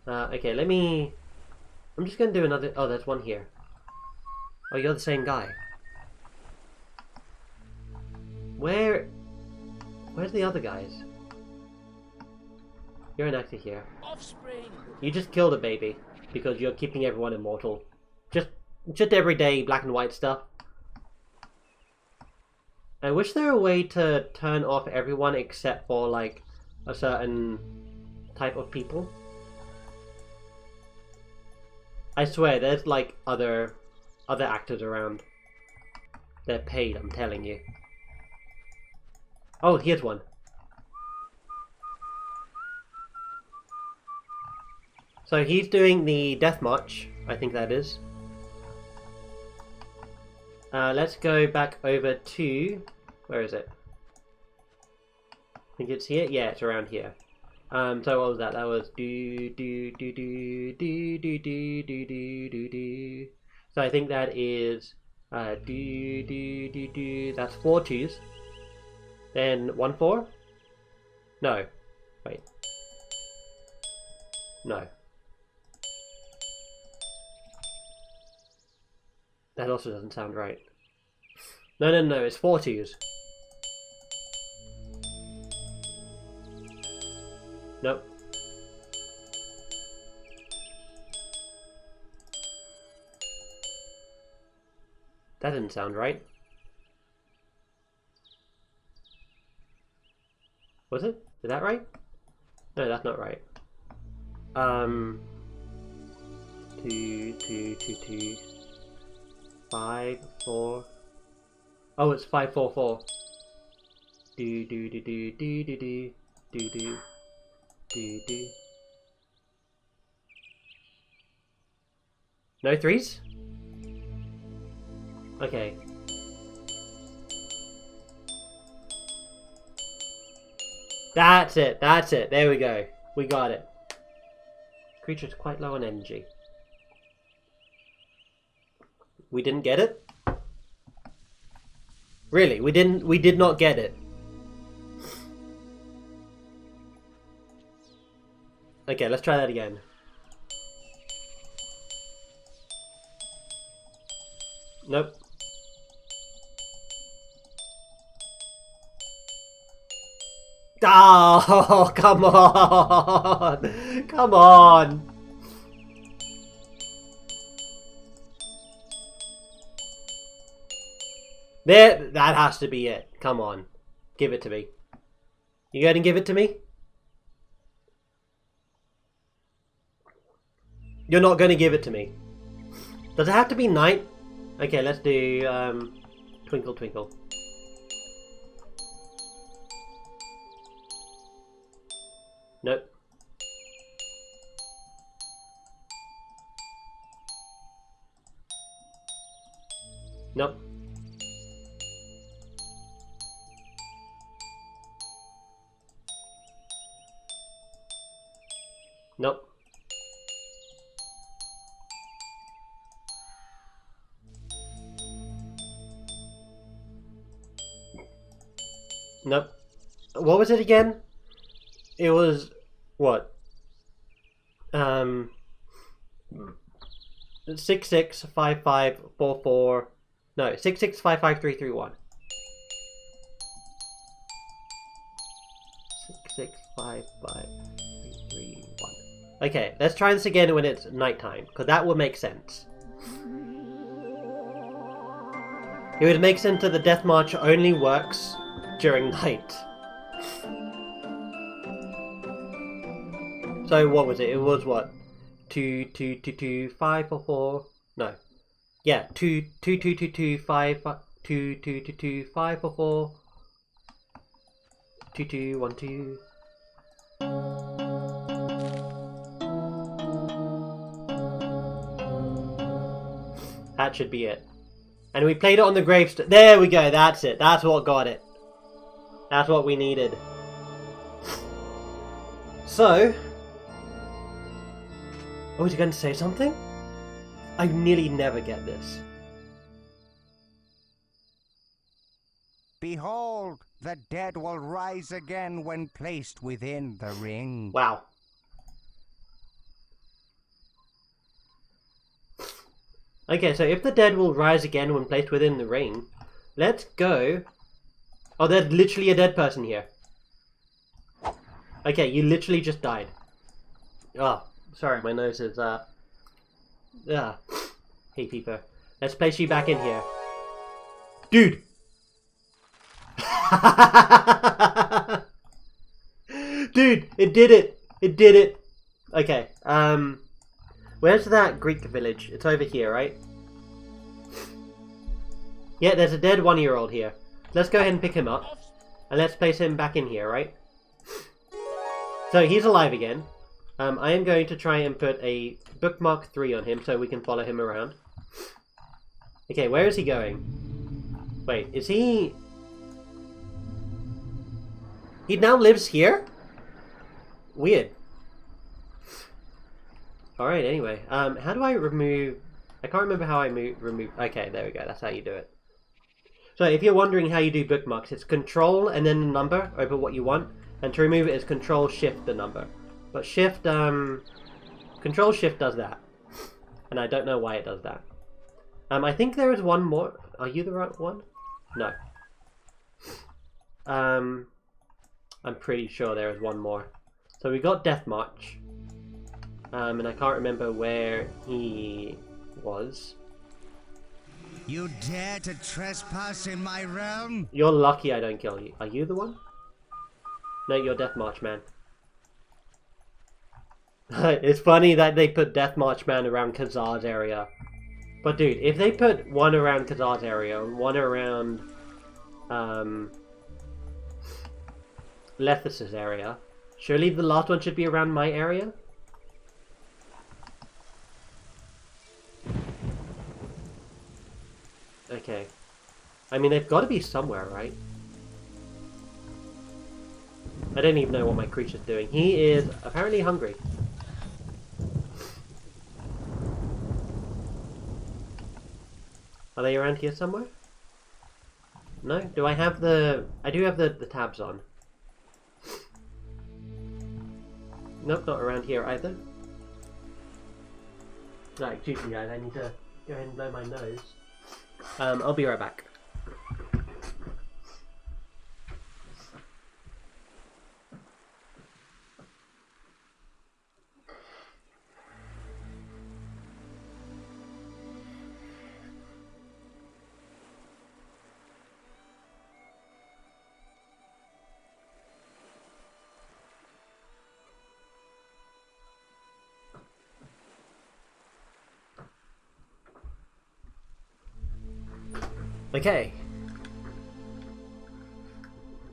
Okay, let me... I'm just gonna do another... Oh, there's one here. Oh, you're the same guy. Where's the other guys? You're an actor here. Offspring. You just killed a baby because you're keeping everyone immortal. Just everyday black and white stuff. I wish there were a way to turn off everyone except for like a certain type of people. I swear there's like other actors around. They're paid, I'm telling you. Oh, here's one. So he's doing the death march, I think that is. Let's go back over to... Where is it? I think it's here? Yeah, it's around here. So what was that? That was do do do do do do do do do do. So I think that is do do do do. That's 4 2s. Then 1 4. No, wait. No. That also doesn't sound right. No, no, no. It's 4 2s. Nope. That didn't sound right. Was it? Is that right? No, that's not right. 2 2 2 2 5 4. Oh, it's 5 4 4. Do do do do do do do do do. Do. No 3s? Okay. That's it, that's it. There we go. We got it. Creature's quite low on energy. We didn't get it? Really, we did not get it. Okay, let's try that again. Nope. Oh, come on! Come on! There, that has to be it. Come on. Give it to me. You going to give it to me? You're not going to give it to me. Does it have to be night? Okay, let's do Twinkle Twinkle. Nope. Nope. Nope. Nope. What was it again? It was what? 665544. No, 6655331. 6655331. Okay, let's try this again when it's nighttime, because that would make sense. It would make sense that the Death March only works during night. So what was it? It was what? 2222544. No. Yeah, 2222544. 2212. That should be it. And we played it on the gravestone. There we go, that's it. That's what got it. That's what we needed. So... oh, was he going to say something? I nearly never get this. Behold, the dead will rise again when placed within the ring. Wow. Okay, so if the dead will rise again when placed within the ring, let's go... oh, there's literally a dead person here. Okay, you literally just died. Oh, sorry, my nose is, Hey, Peeper. Let's place you back in here. Dude! Dude, it did it! It did it! Okay, where's that Greek village? It's over here, right? Yeah, there's a dead 1-year-old here. Let's go ahead and pick him up. And let's place him back in here, right? So he's alive again. I am going to try and put a bookmark 3 on him so we can follow him around. Okay, where is he going? Wait, is he... he now lives here? Weird. Alright, anyway. How do I remove... I can't remember how I remove... okay, there we go. That's how you do it. So if you're wondering how you do bookmarks, it's Control and then the number over what you want. And to remove it is Control Shift the number. But Shift, Control Shift does that. And I don't know why it does that. I think there is one more. Are you the right one? No. I'm pretty sure there is one more. So we got Death March. And I can't remember where he was. You dare to trespass in my realm? You're lucky I don't kill you. Are you the one? No, you're Death March Man. It's funny that they put Death March Man around Khazar's area. But dude, if they put one around Khazar's area and one around Lethis' area, surely the last one should be around my area? Okay. I mean, they've got to be somewhere, right? I don't even know what my creature's doing. He is apparently hungry. Are they around here somewhere? No? Do I have the... I do have the tabs on. Nope, not around here either. Right, excuse me guys, I need to go ahead and blow my nose. I'll be right back. Okay.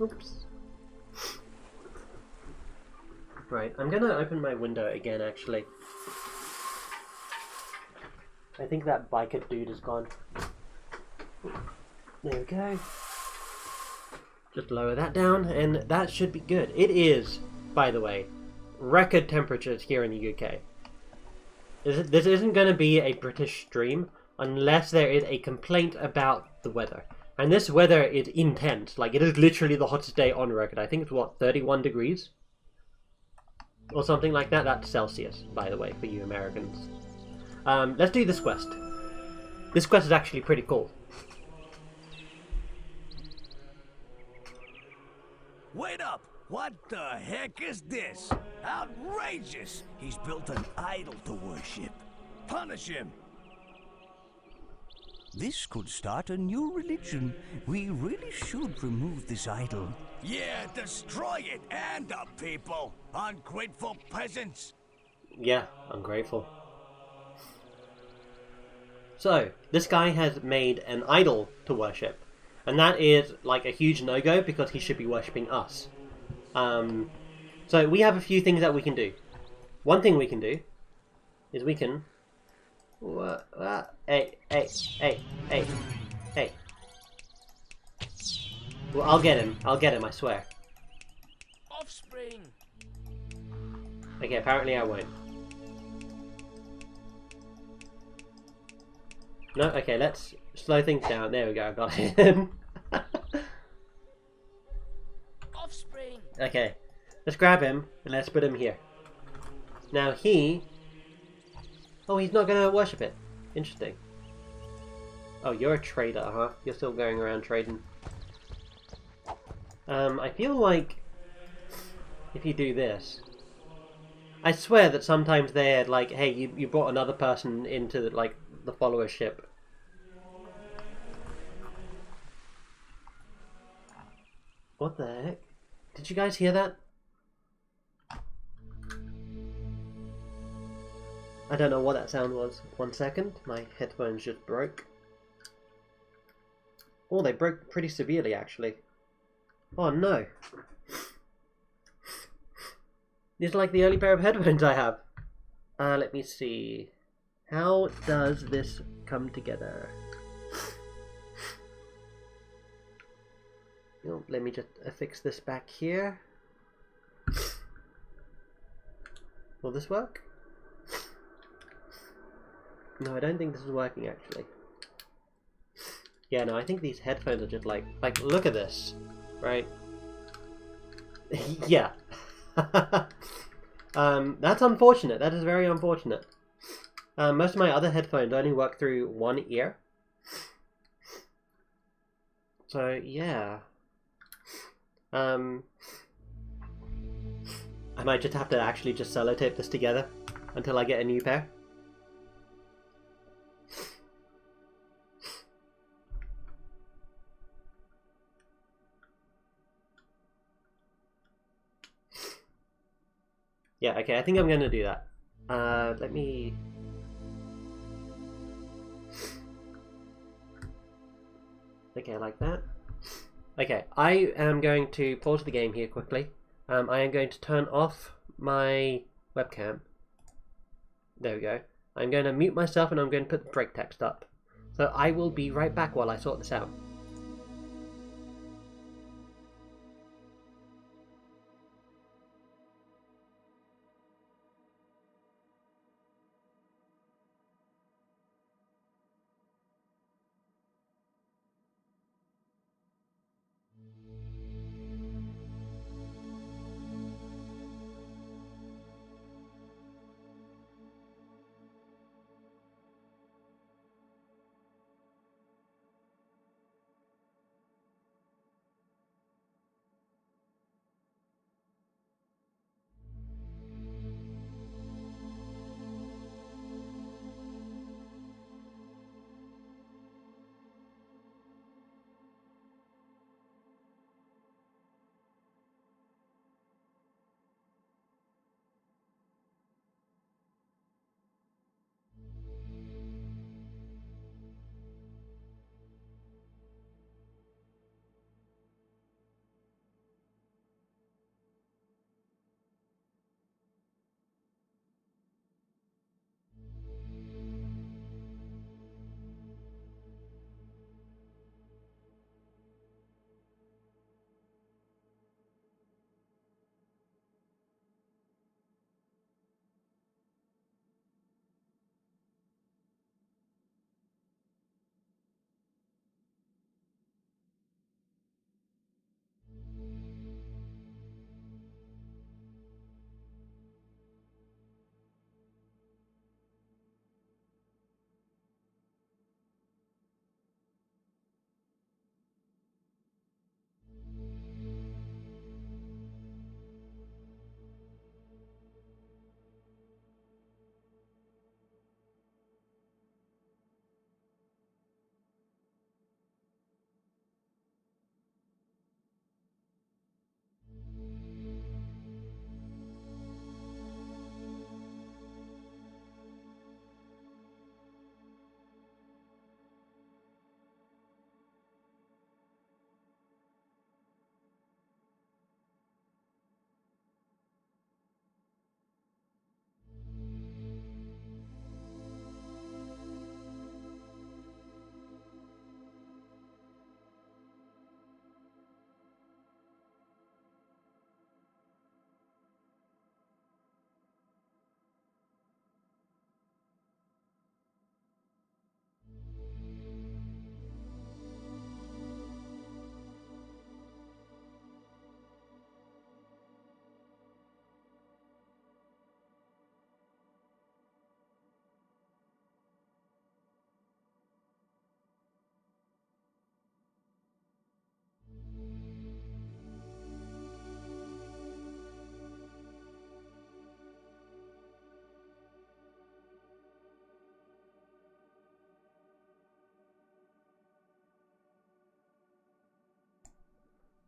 Oops. Right, I'm gonna open my window again, actually. I think that biker dude is gone. There we go. Just lower that down, and that should be good. It is, by the way, record temperatures here in the UK. This isn't going to be a British stream unless there is a complaint about the weather. And this weather is intense. Like, it is literally the hottest day on record. I think it's, what, 31 degrees? Or something like that. That's Celsius, by the way, for you Americans. Let's do this quest. This quest is actually pretty cool. Wait up! What the heck is this? Outrageous! He's built an idol to worship. Punish him! This could start a new religion. We really should remove this idol. Yeah, destroy it and the people! Ungrateful peasants! Yeah, ungrateful. So, this guy has made an idol to worship. And that is, like, a huge no-go because he should be worshipping us. So we have a few things that we can do. One thing we can do is we can... Hey. Well, I'll get him, I swear. Offspring! Okay, apparently I won't. No, okay, let's slow things down. There we go, I got him. Offspring! Okay, let's grab him and let's put him here. Now he... Oh, he's not gonna worship it. Interesting. Oh, you're a trader, huh? You're still going around trading. I feel like if you do this... I swear that sometimes they're like, hey, you brought another person into the followership. What the heck? Did you guys hear that? I don't know what that sound was. 1 second, my headphones just broke. Oh, they broke pretty severely actually. Oh no. These are like the only pair of headphones I have. Let me see. How does this come together? Oh, let me just affix this back here. Will this work? No, I don't think this is working actually. Yeah, no, I think these headphones are just like look at this, right? Yeah. That's unfortunate. That is very unfortunate. Most of my other headphones only work through one ear. So, yeah. I might just have to actually just sellotape this together until I get a new pair. Yeah, okay, I think I'm gonna do that. Let me... Okay, like that. Okay, I am going to pause the game here quickly. I am going to turn off my webcam. There we go. I'm going to mute myself and I'm going to put the break text up. So I will be right back while I sort this out.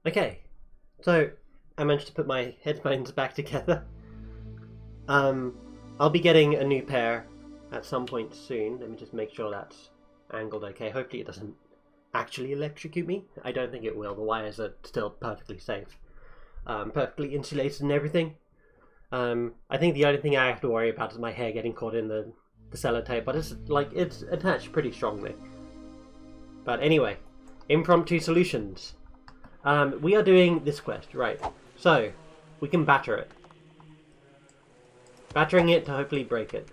Okay, so I managed to put my headphones back together. I'll be getting a new pair at some point soon. Let me just make sure that's angled okay. Hopefully it doesn't actually electrocute me. I don't think it will. The wires are still perfectly safe. Perfectly insulated and everything. I think the only thing I have to worry about is my hair getting caught in the sellotape, but it's attached pretty strongly. But anyway, impromptu solutions. We are doing this quest, right? So we can batter it. Battering it to hopefully break it.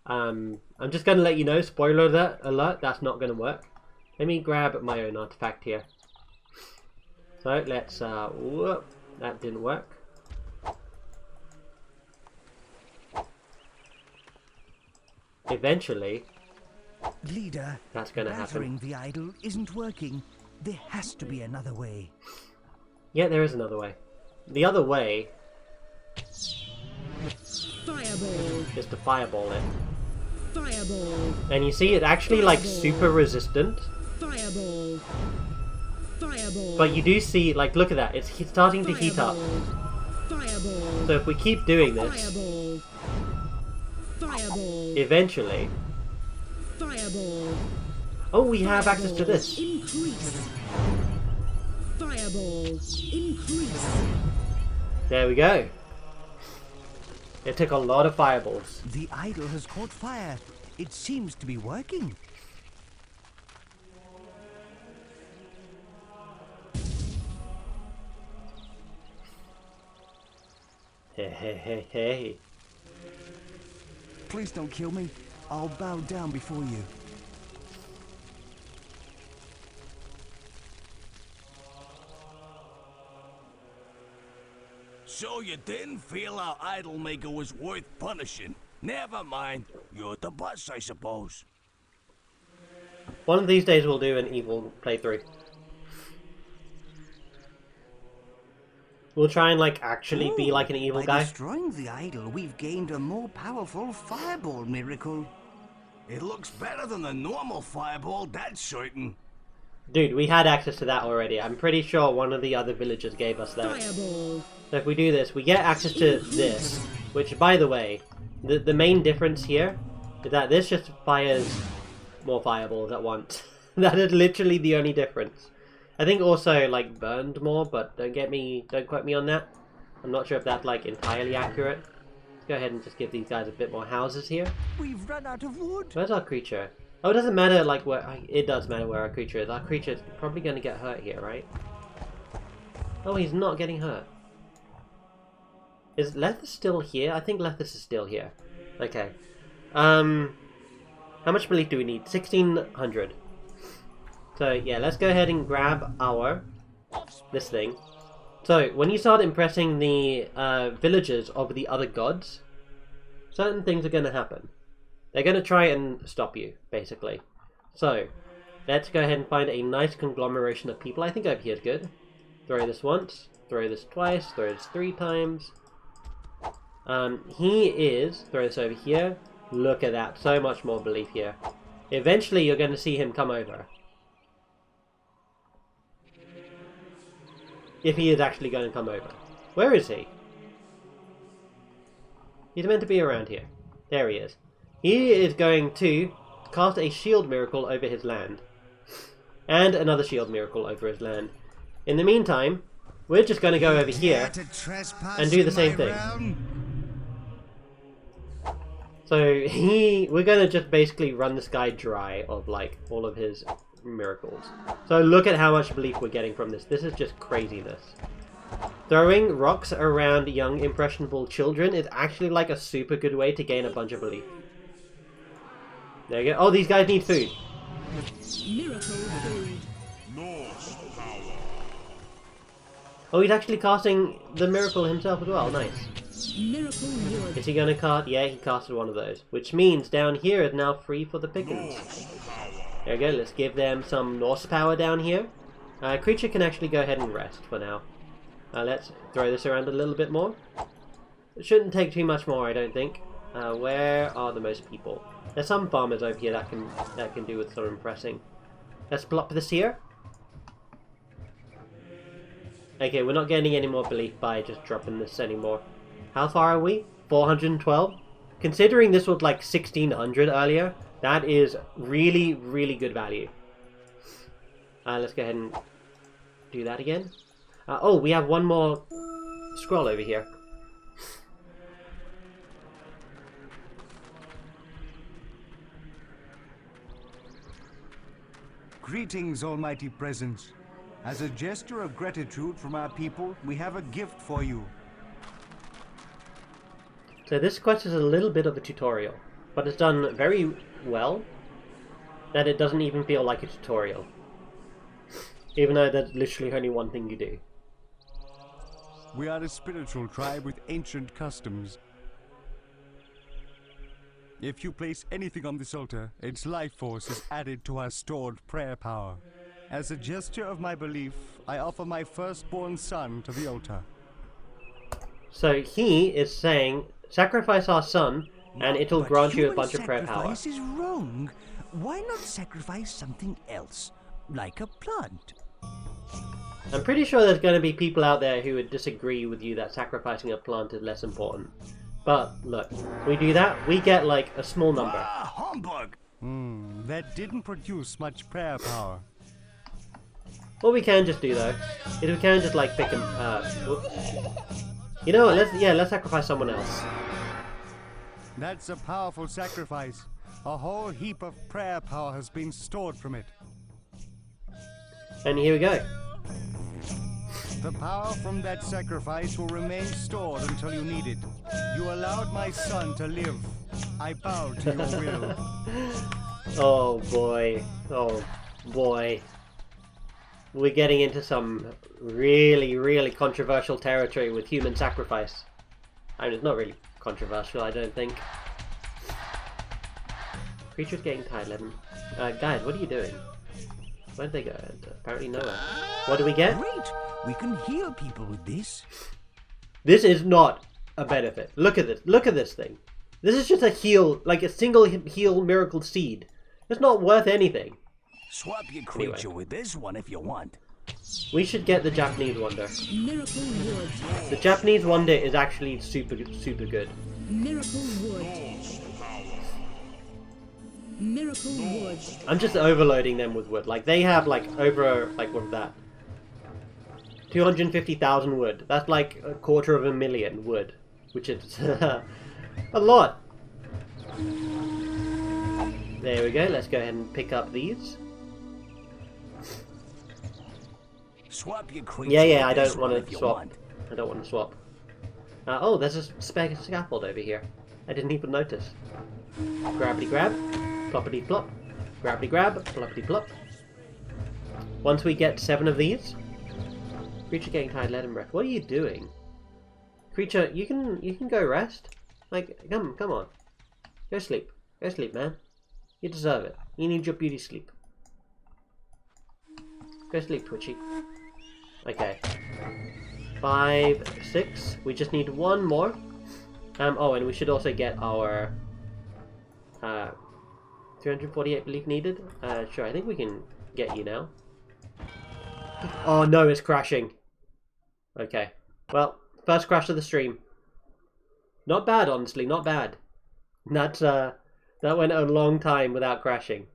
I'm just going to let you know, spoiler alert, that's not going to work. Let me grab my own artifact here. So let's, whoop, that didn't work. Eventually, Leader, that's going to happen. battering the idol isn't working. There has to be another way. Yeah, there is another way. The other way Fireball. is to fireball it. Fireball. And you see, it's actually like super resistant. Fireball. Fireball. But you do see, like, look at that. It's starting to heat up. Fireball. So if we keep doing this, Fireball. Fireball. eventually... Fireball. Oh, we have access to this. Increase. Fireball. Increase. There we go. It took a lot of fireballs. The idol has caught fire. It seems to be working. Hey, hey, hey, hey. Please don't kill me. I'll bow down before you. So you didn't feel our idol maker was worth punishing? Never mind. You're the boss, I suppose. One of these days we'll do an evil playthrough. We'll try and like actually be like an evil By guy. destroying the idol, we've gained a more powerful fireball miracle. It looks better than the normal fireball, that's certain. Dude, we had access to that already. I'm pretty sure one of the other villagers gave us that. Fireball. So if we do this, we get access to this. Which, by the way, the main difference here is that this just fires more fireballs at once. That is literally the only difference. I think also, like, burned more, but don't quote me on that. I'm not sure if that's, like, entirely accurate. Let's go ahead and just give these guys a bit more houses here. We've run out of wood. Where's our creature? Oh, it doesn't matter, like, where... It does matter where our creature is. Our creature is probably going to get hurt here, right? Oh, he's not getting hurt. Is Lethis still here? I think Lethis is still here. Okay. How much belief do we need? 1,600. So, yeah, let's go ahead and grab this thing. So, when you start impressing the villagers of the other gods, certain things are going to happen. They're going to try and stop you, basically. So, let's go ahead and find a nice conglomeration of people. I think over here is good. Throw this once, throw this twice, throw this 3 times. Throw this over here. Look at that, so much more belief here. Eventually, you're going to see him come over. If he is actually going to come over. Where is he? He's meant to be around here. There he is. He is going to cast a shield miracle over his land. And another shield miracle over his land. In the meantime, we're just going to go over here and do the same thing. So we're going to just basically run this guy dry of like all of his miracles. So look at how much belief we're getting from this. This is just craziness. Throwing rocks around young impressionable children is actually like a super good way to gain a bunch of belief. There you go. Oh, these guys need food. Miracle food. Oh, he's actually casting the miracle himself as well. Nice. Miracle wood. Is he going to cast? Yeah, he casted one of those. Which means down here is now free for the pickings. There we go. Let's give them some Norse power down here. Creature can actually go ahead and rest for now. Let's throw this around a little bit more. It shouldn't take too much more, I don't think. Where are the most people? There's some farmers over here that can do with some impressing. Let's plop this here. Okay, we're not gaining any more belief by just dropping this anymore. How far are we? 412? Considering this was like 1600 earlier, that is really, really good value. Let's go ahead and do that again. Oh, we have one more scroll over here. Greetings, Almighty Presence. As a gesture of gratitude from our people, we have a gift for you. So this quest is a little bit of a tutorial, but it's done very well that it doesn't even feel like a tutorial. Even though there's literally only one thing you do. We are a spiritual tribe with ancient customs. If you place anything on this altar, its life force is added to our stored prayer power. As a gesture of my belief, I offer my firstborn son to the altar. So he is saying, sacrifice our son, and it'll grant you a bunch of prayer power. Sacrifice is wrong. Why not sacrifice something else, like a plant? I'm pretty sure there's going to be people out there who would disagree with you that sacrificing a plant is less important. But, look, we do that, we get, like, a small number. Humbug! That didn't produce much prayer power. What we can just do, though, is we can just, like, pick him, whoops. You know what, let's sacrifice someone else. That's a powerful sacrifice. A whole heap of prayer power has been stored from it. And here we go. The power from that sacrifice will remain stored until you need it. You allowed my son to live. I bow to your will. Oh boy. Oh boy. We're getting into some really, really controversial territory with human sacrifice. I mean, it's not really controversial, I don't think. Creature's getting tired, let him. Guys, what are you doing? Where'd they go? Apparently nowhere. What do we get? Great! We can heal people with this. This is not a benefit. Look at this. Look at this thing. This is just a heal, like a single heal miracle seed. It's not worth anything. Swap your creature with this one if you want. We should get the Japanese wonder. Miracle wood. The Japanese wonder is actually super good. Miracle wood. Miracle wood. I'm just overloading them with wood. Like, they have, like, over, like, what's that? 250,000 wood. That's like 250,000 wood. Which is a lot. There we go. Let's go ahead and pick up these. Swap your creature. Yeah, I don't want to swap. I don't want to swap. Oh, there's a spare scaffold over here. I didn't even notice. Grabbity grab. Ploppity plop. Grabbity grab. Ploppity plop. Once we get 7 of these. Creature getting tired, let him rest. What are you doing? Creature, you can go rest. Like, come on. Go sleep. Go sleep, man. You deserve it. You need your beauty sleep. Go sleep, Twitchy. Okay. 5, 6. We just need one more. Oh, and we should also get our 348 belief needed. Sure, I think we can get you now. Oh no, it's crashing. Okay. Well, first crash of the stream. Not bad, honestly, not bad. That's that went a long time without crashing.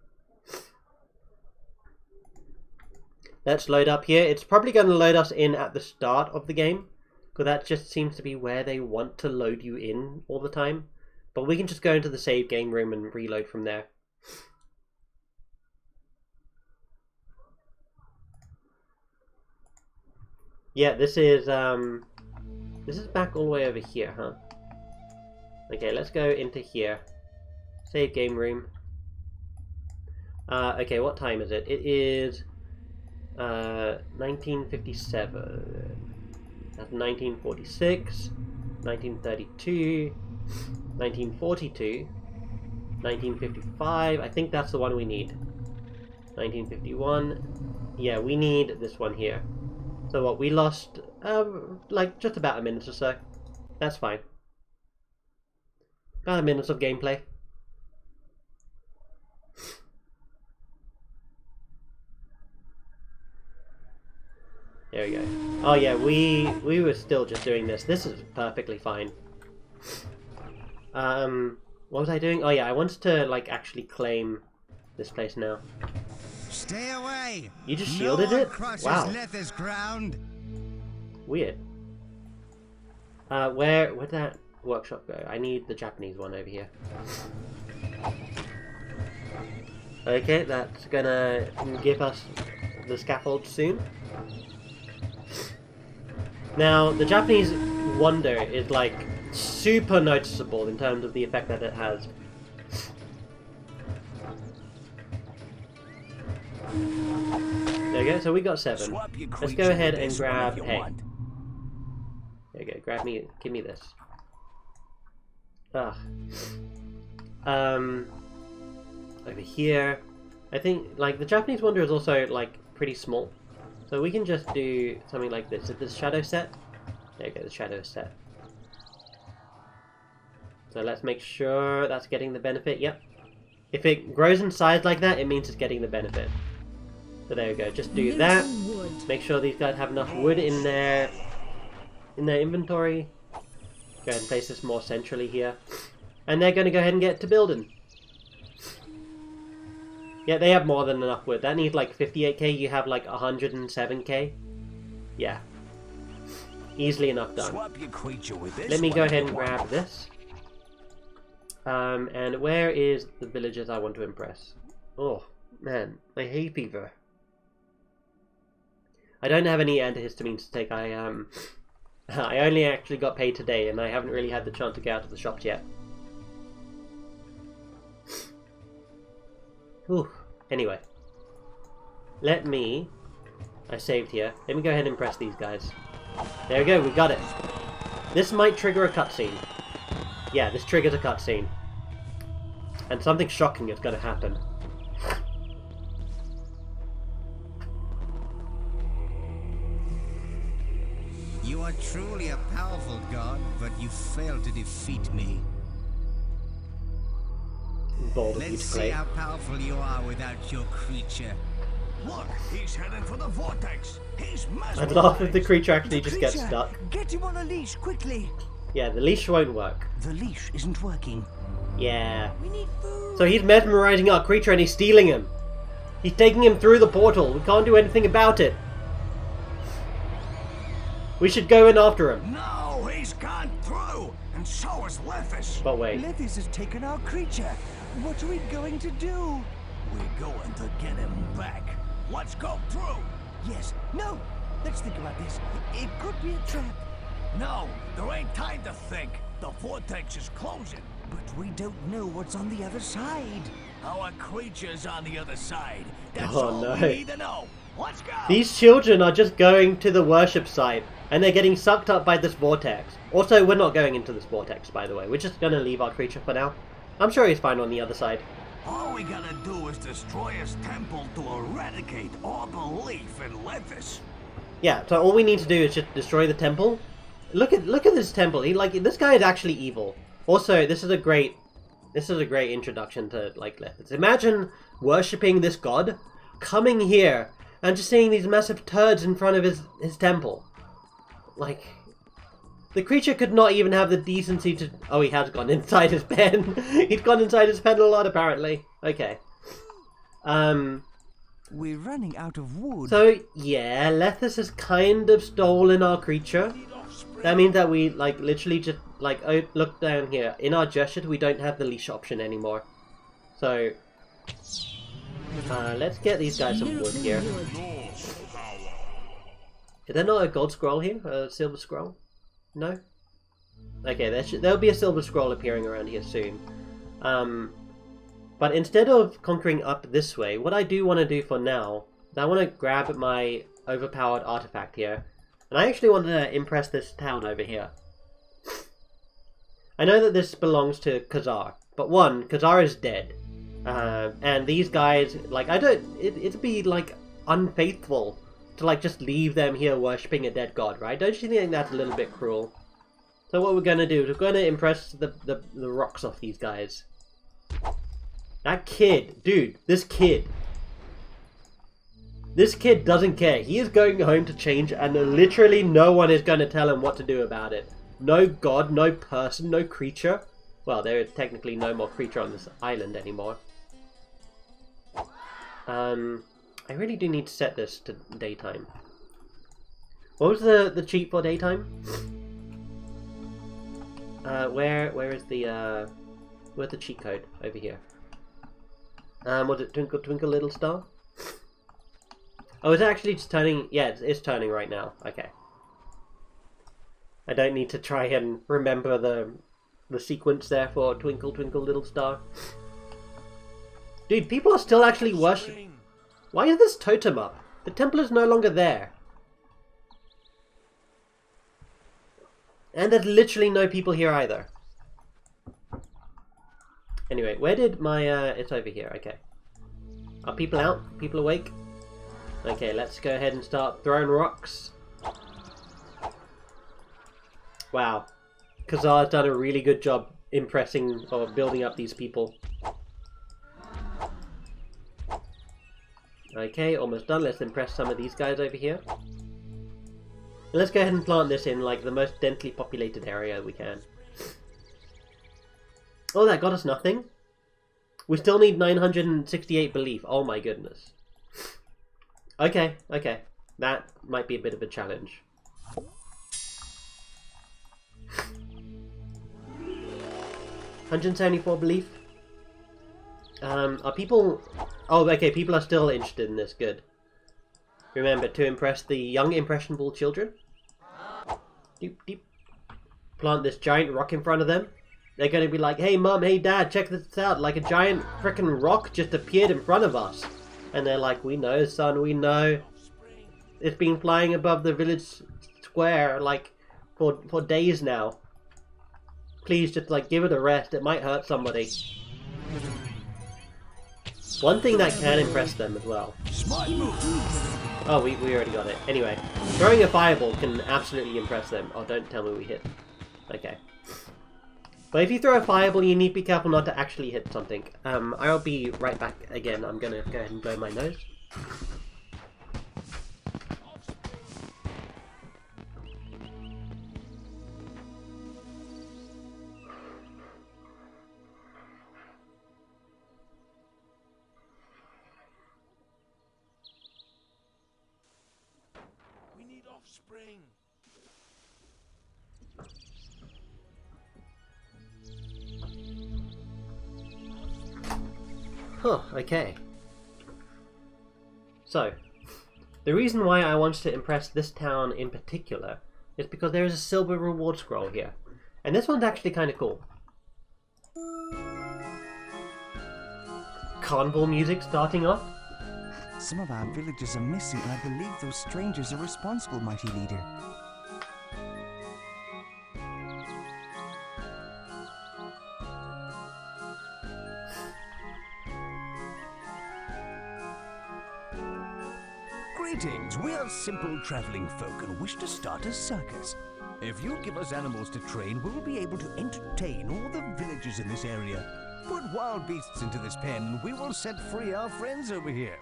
Let's load up here. It's probably going to load us in at the start of the game, because that just seems to be where they want to load you in all the time. But we can just go into the save game room and reload from there. Yeah, this is back all the way over here, huh? Okay, let's go into here. Save game room. Okay, what time is it? It is 1957. That's 1946, 1932, 1942, 1955. I think that's the one we need. 1951. Yeah, we need this one here. So what, we lost, like, just about a minute or so. That's fine. About a minute of gameplay. There we go. Oh yeah, we were still just doing this. This is perfectly fine. What was I doing? Oh yeah, I wanted to like actually claim this place now. Stay away! You just shielded it? Wow. Lethes ground. Weird. Where'd that workshop go? I need the Japanese one over here. Okay, that's gonna give us the scaffold soon. Now, the Japanese wonder is like super noticeable in terms of the effect that it has. There we go, so we got 7. Let's go ahead and grab... Hey. There you go, give me this. Ugh. Over here. I think, like, the Japanese wonder is also, like, pretty small. So we can just do something like this. If this shadow set... There you go, the shadow is set. So let's make sure that's getting the benefit. Yep. If it grows in size like that, it means it's getting the benefit. So there we go. Just do that. Make sure these guys have enough wood in their inventory. Go ahead and place this more centrally here. And they're going to go ahead and get to building. Yeah, they have more than enough wood. That needs like 58k. You have like 107k. Yeah. Easily enough done. Let me go ahead and grab this. And where is the villagers I want to impress? Oh, man. My hay fever. I don't have any antihistamines to take. I only actually got paid today, and I haven't really had the chance to get out of the shops yet. Ooh. Anyway. I saved here. Let me go ahead and impress these guys. There we go, we got it. This might trigger a cutscene. Yeah, this triggers a cutscene. And something shocking is going to happen. You are truly a powerful god, but you failed to defeat me. Bold of you Let's to see claim. how powerful you are without your creature. Look, he's heading for the vortex. He's I'd laugh if the creature actually just gets stuck. Get him on a leash, quickly. Yeah, the leash won't work. The leash isn't working. Yeah. We need food. So he's mesmerizing our creature and he's stealing him. He's taking him through the portal. We can't do anything about it. We should go in after him. No, he's gone through, and so is Lethis. But wait. Lethis has taken our creature. What are we going to do? We're going to get him back. Let's go through. Yes. No. Let's think about this. It could be a trap. No, there ain't time to think. The vortex is closing. But we don't know what's on the other side. Our creature's on the other side. That's all we need to know. Let's go. These children are just going to the worship site and they're getting sucked up by this vortex. Also, we're not going into this vortex, by the way. We're just going to leave our creature for now. I'm sure he's fine on the other side. All we gotta do is destroy his temple to eradicate all belief in Lethis. Yeah, so all we need to do is just destroy the temple. Look at this temple. This guy is actually evil. Also, this is a great introduction to Lethis. Imagine worshipping this god, coming here and just seeing these massive turds in front of his temple. Like, the creature could not even have the decency to... Oh, he has gone inside his pen. He's gone inside his pen a lot, apparently. Okay. We're running out of wood. So, yeah, Lethis has kind of stolen our creature. That means that we, literally just, look down here. In our gestures, we don't have the leash option anymore. So, let's get these guys some wood here. Is there not a gold scroll here? A silver scroll? No? Okay, there'll be a silver scroll appearing around here soon. But instead of conquering up this way, what I do want to do for now is I want to grab my overpowered artifact here. And I actually want to impress this town over here. I know that this belongs to Khazar, but one, Khazar is dead. And these guys, it'd be, unfaithful to, just leave them here worshipping a dead god, right? Don't you think that's a little bit cruel? So what we're going to do is we're going to impress the rocks off these guys. That kid, dude, this kid This kid doesn't care. He is going home to change, and literally no one is going to tell him what to do about it. No god, no person, no creature. Well, there is technically no more creature on this island anymore. I really do need to set this to daytime. What was the cheat for daytime? Where is the where's the cheat code over here? Was it Twinkle Twinkle Little Star? Oh, is it actually just turning? Yeah, it's turning right now. Okay. I don't need to try and remember the sequence there for Twinkle Twinkle Little Star. Dude, people are still actually worshipping. Why is this totem up? The temple is no longer there. And there's literally no people here either. Anyway, where did my... it's over here, okay. Are people out? People awake? Okay, let's go ahead and start throwing rocks. Wow. Khazar's done a really good job impressing or building up these people. Okay, almost done. Let's impress some of these guys over here. Let's go ahead and plant this in like the most densely populated area we can. Oh, that got us nothing. We still need 968 belief. Oh my goodness. Okay, okay. That might be a bit of a challenge. $174 belief. Are people... Oh, okay, people are still interested in this. Good. Remember to impress the young impressionable children. Doop, doop. Plant this giant rock in front of them. They're going to be like, hey mom, hey dad, check this out. Like a giant frickin' rock just appeared in front of us. And they're like, we know son, we know. It's been flying above the village square like for days now. Please just like give it a rest. It might hurt somebody. One thing that can impress them as well. Oh, we already got it. Anyway, throwing a fireball can absolutely impress them. Oh, don't tell me we hit. Okay. But if you throw a fireball, you need to be careful not to actually hit something. I'll be right back again. I'm gonna go ahead and blow my nose. We need offspring. Huh, okay. So, the reason why I wanted to impress this town in particular is because there is a silver reward scroll here. And this one's actually kind of cool. Carnival music starting off. Some of our villagers are missing, and I believe those strangers are responsible, mighty leader. Greetings, we are simple traveling folk and wish to start a circus. If you give us animals to train, we will be able to entertain all the villagers in this area. Put wild beasts into this pen and we will set free our friends over here.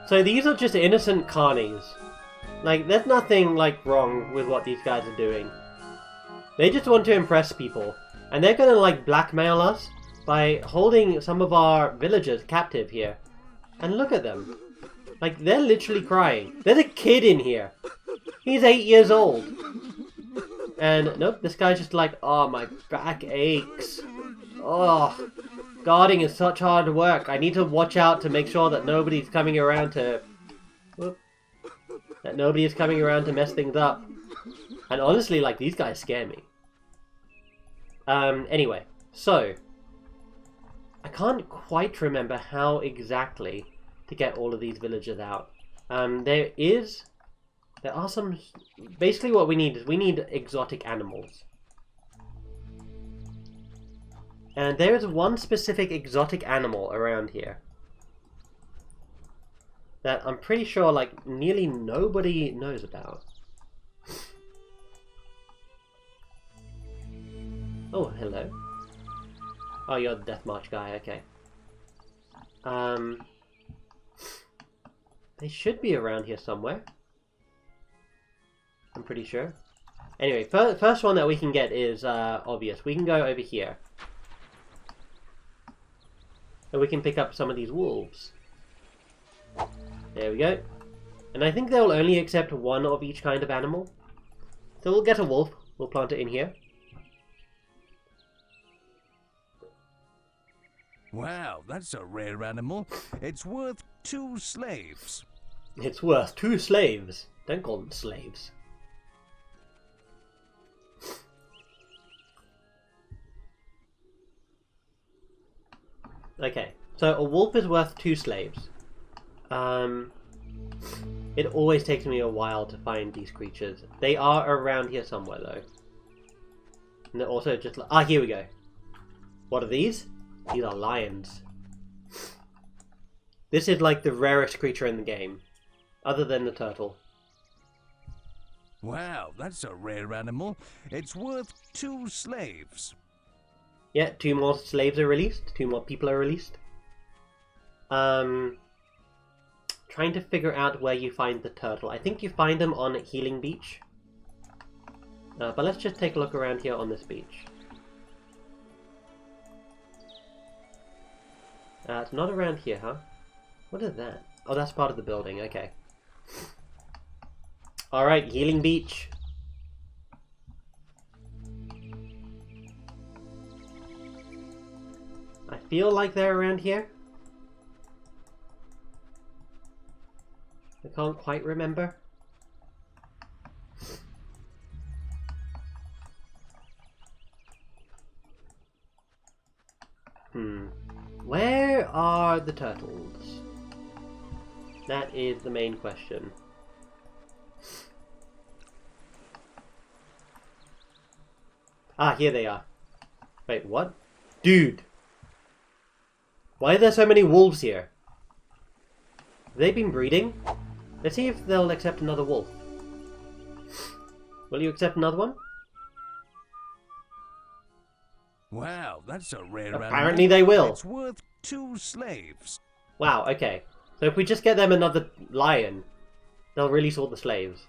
So these are just innocent carnies. Like, there's nothing, like, wrong with what these guys are doing. They just want to impress people. And they're gonna, like, blackmail us by holding some of our villagers captive here. And look at them. Like, they're literally crying. There's a kid in here. He's 8 years old. And, nope, this guy's just like, oh, my back aches. Oh, guarding is such hard work. I need to watch out to make sure that nobody's coming around to... Whoop, that nobody is coming around to mess things up. And honestly, like, these guys scare me. Anyway, so... I can't quite remember how exactly to get all of these villagers out. There are some... Basically what we need is we need exotic animals. And there is one specific exotic animal around here that I'm pretty sure like nearly nobody knows about. Oh, hello. Oh, you're the Death March guy, okay. They should be around here somewhere. I'm pretty sure. Anyway, first one that we can get is obvious. We can go over here. And we can pick up some of these wolves. There we go. And I think they'll only accept one of each kind of animal. So we'll get a wolf. We'll plant it in here. Wow, that's a rare animal. It's worth 2 slaves. It's worth 2 slaves. Don't call them slaves. Okay, so a wolf is worth 2 slaves. It always takes me a while to find these creatures. They are around here somewhere, though. And they're also just like... Ah, here we go. What are these? These are lions. This is like the rarest creature in the game. Other than the turtle. Wow, that's a rare animal. It's worth 2 slaves. Yeah, 2 more slaves are released. 2 more people are released. Trying to figure out where you find the turtle. I think you find them on Healing Beach. But let's just take a look around here on this beach. It's not around here, huh? What is that? Oh, that's part of the building. Okay. Alright, Healing Beach. I feel like they're around here. I can't quite remember. Where are the turtles? That is the main question. Ah, here they are. Wait, what? Dude! Why are there so many wolves here? Have they been breeding? Let's see if they'll accept another wolf. Will you accept another one? Wow, that's a rare animal. Apparently they will. It's worth 2 slaves. Wow, okay. So if we just get them another lion, they'll release all the slaves.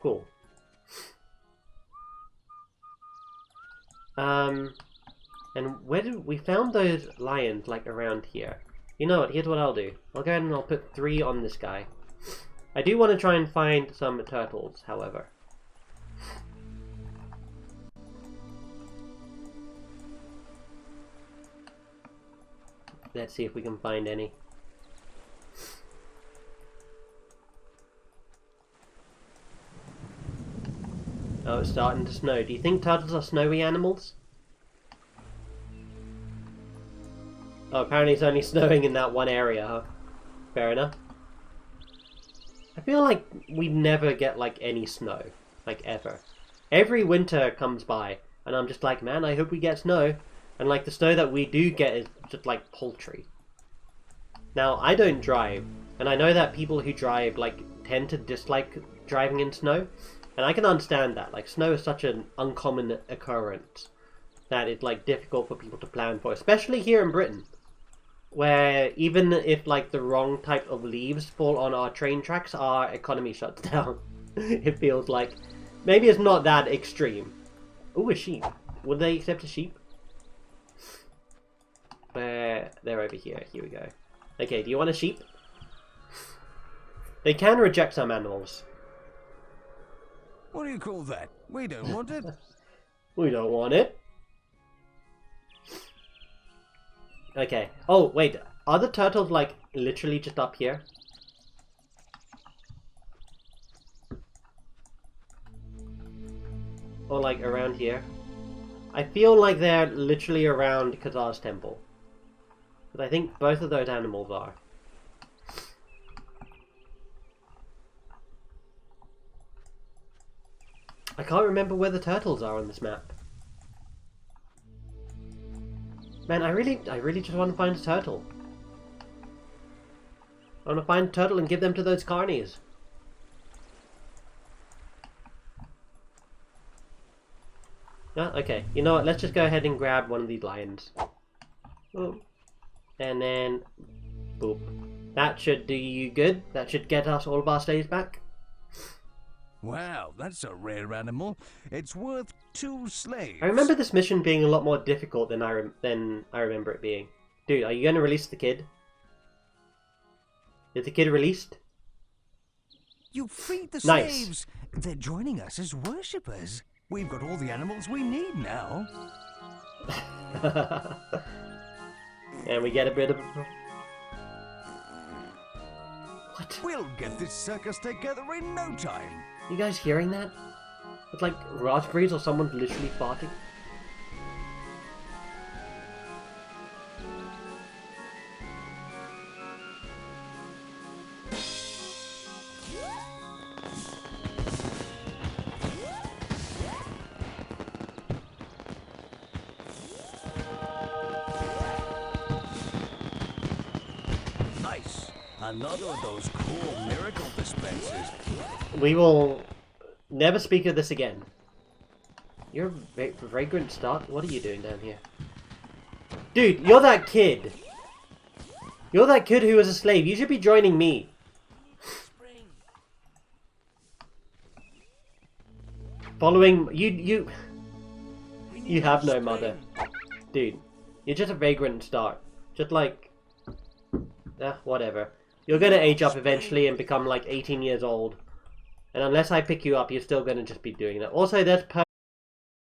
Cool. And where did we found those lions, like, around here? You know what, here's what I'll do. I'll go ahead and I'll put 3 on this guy. I do want to try and find some turtles, however. Let's see if we can find any. Oh, it's starting to snow. Do you think turtles are snowy animals? Oh, apparently it's only snowing in that one area, huh? Fair enough. I feel like we never get, like, any snow. Like, ever. Every winter comes by, and I'm just like, man, I hope we get snow. And, like, the snow that we do get is just, like, paltry. Now, I don't drive, and I know that people who drive, like, tend to dislike driving in snow. And I can understand that. Like, snow is such an uncommon occurrence that it's, like, difficult for people to plan for. Especially here in Britain. Where even if, like, the wrong type of leaves fall on our train tracks, our economy shuts down. It feels like. Maybe it's not that extreme. Ooh, a sheep. Would they accept a sheep? They're over here. Here we go. Okay, do you want a sheep? They can reject some animals. What do you call that? We don't want it. We don't want it. Okay. Oh, wait. Are the turtles, like, literally just up here? Or, like, around here? I feel like they're literally around Khazar's temple. But I think both of those animals are. I can't remember where the turtles are on this map. Man, I really just want to find a turtle. I want to find a turtle and give them to those carnies. Yeah, okay. You know what? Let's just go ahead and grab one of these lions. Oh. And then... boop. That should do you good. That should get us all of our slaves back. Wow, that's a rare animal. It's worth 2 slaves. I remember this mission being a lot more difficult than I remember it being. Dude, are you going to release the kid? Is the kid released? You freed the Nice. slaves. They're joining us as worshippers. We've got all the animals we need now. And we get a bit of... What? We'll get this circus together in no time. You guys hearing that? It's like raspberries or someone's literally farting. Nice. Another of those cool miracle dispensers. We will never speak of this again. You're a vagrant start. What are you doing down here? Dude, you're that kid. You're that kid who was a slave. You should be joining me. Following... You have no mother. Dude, you're just a vagrant start. Just like... whatever. You're gonna age up eventually and become like 18 years old. And unless I pick you up, you're still gonna just be doing that. Also, there's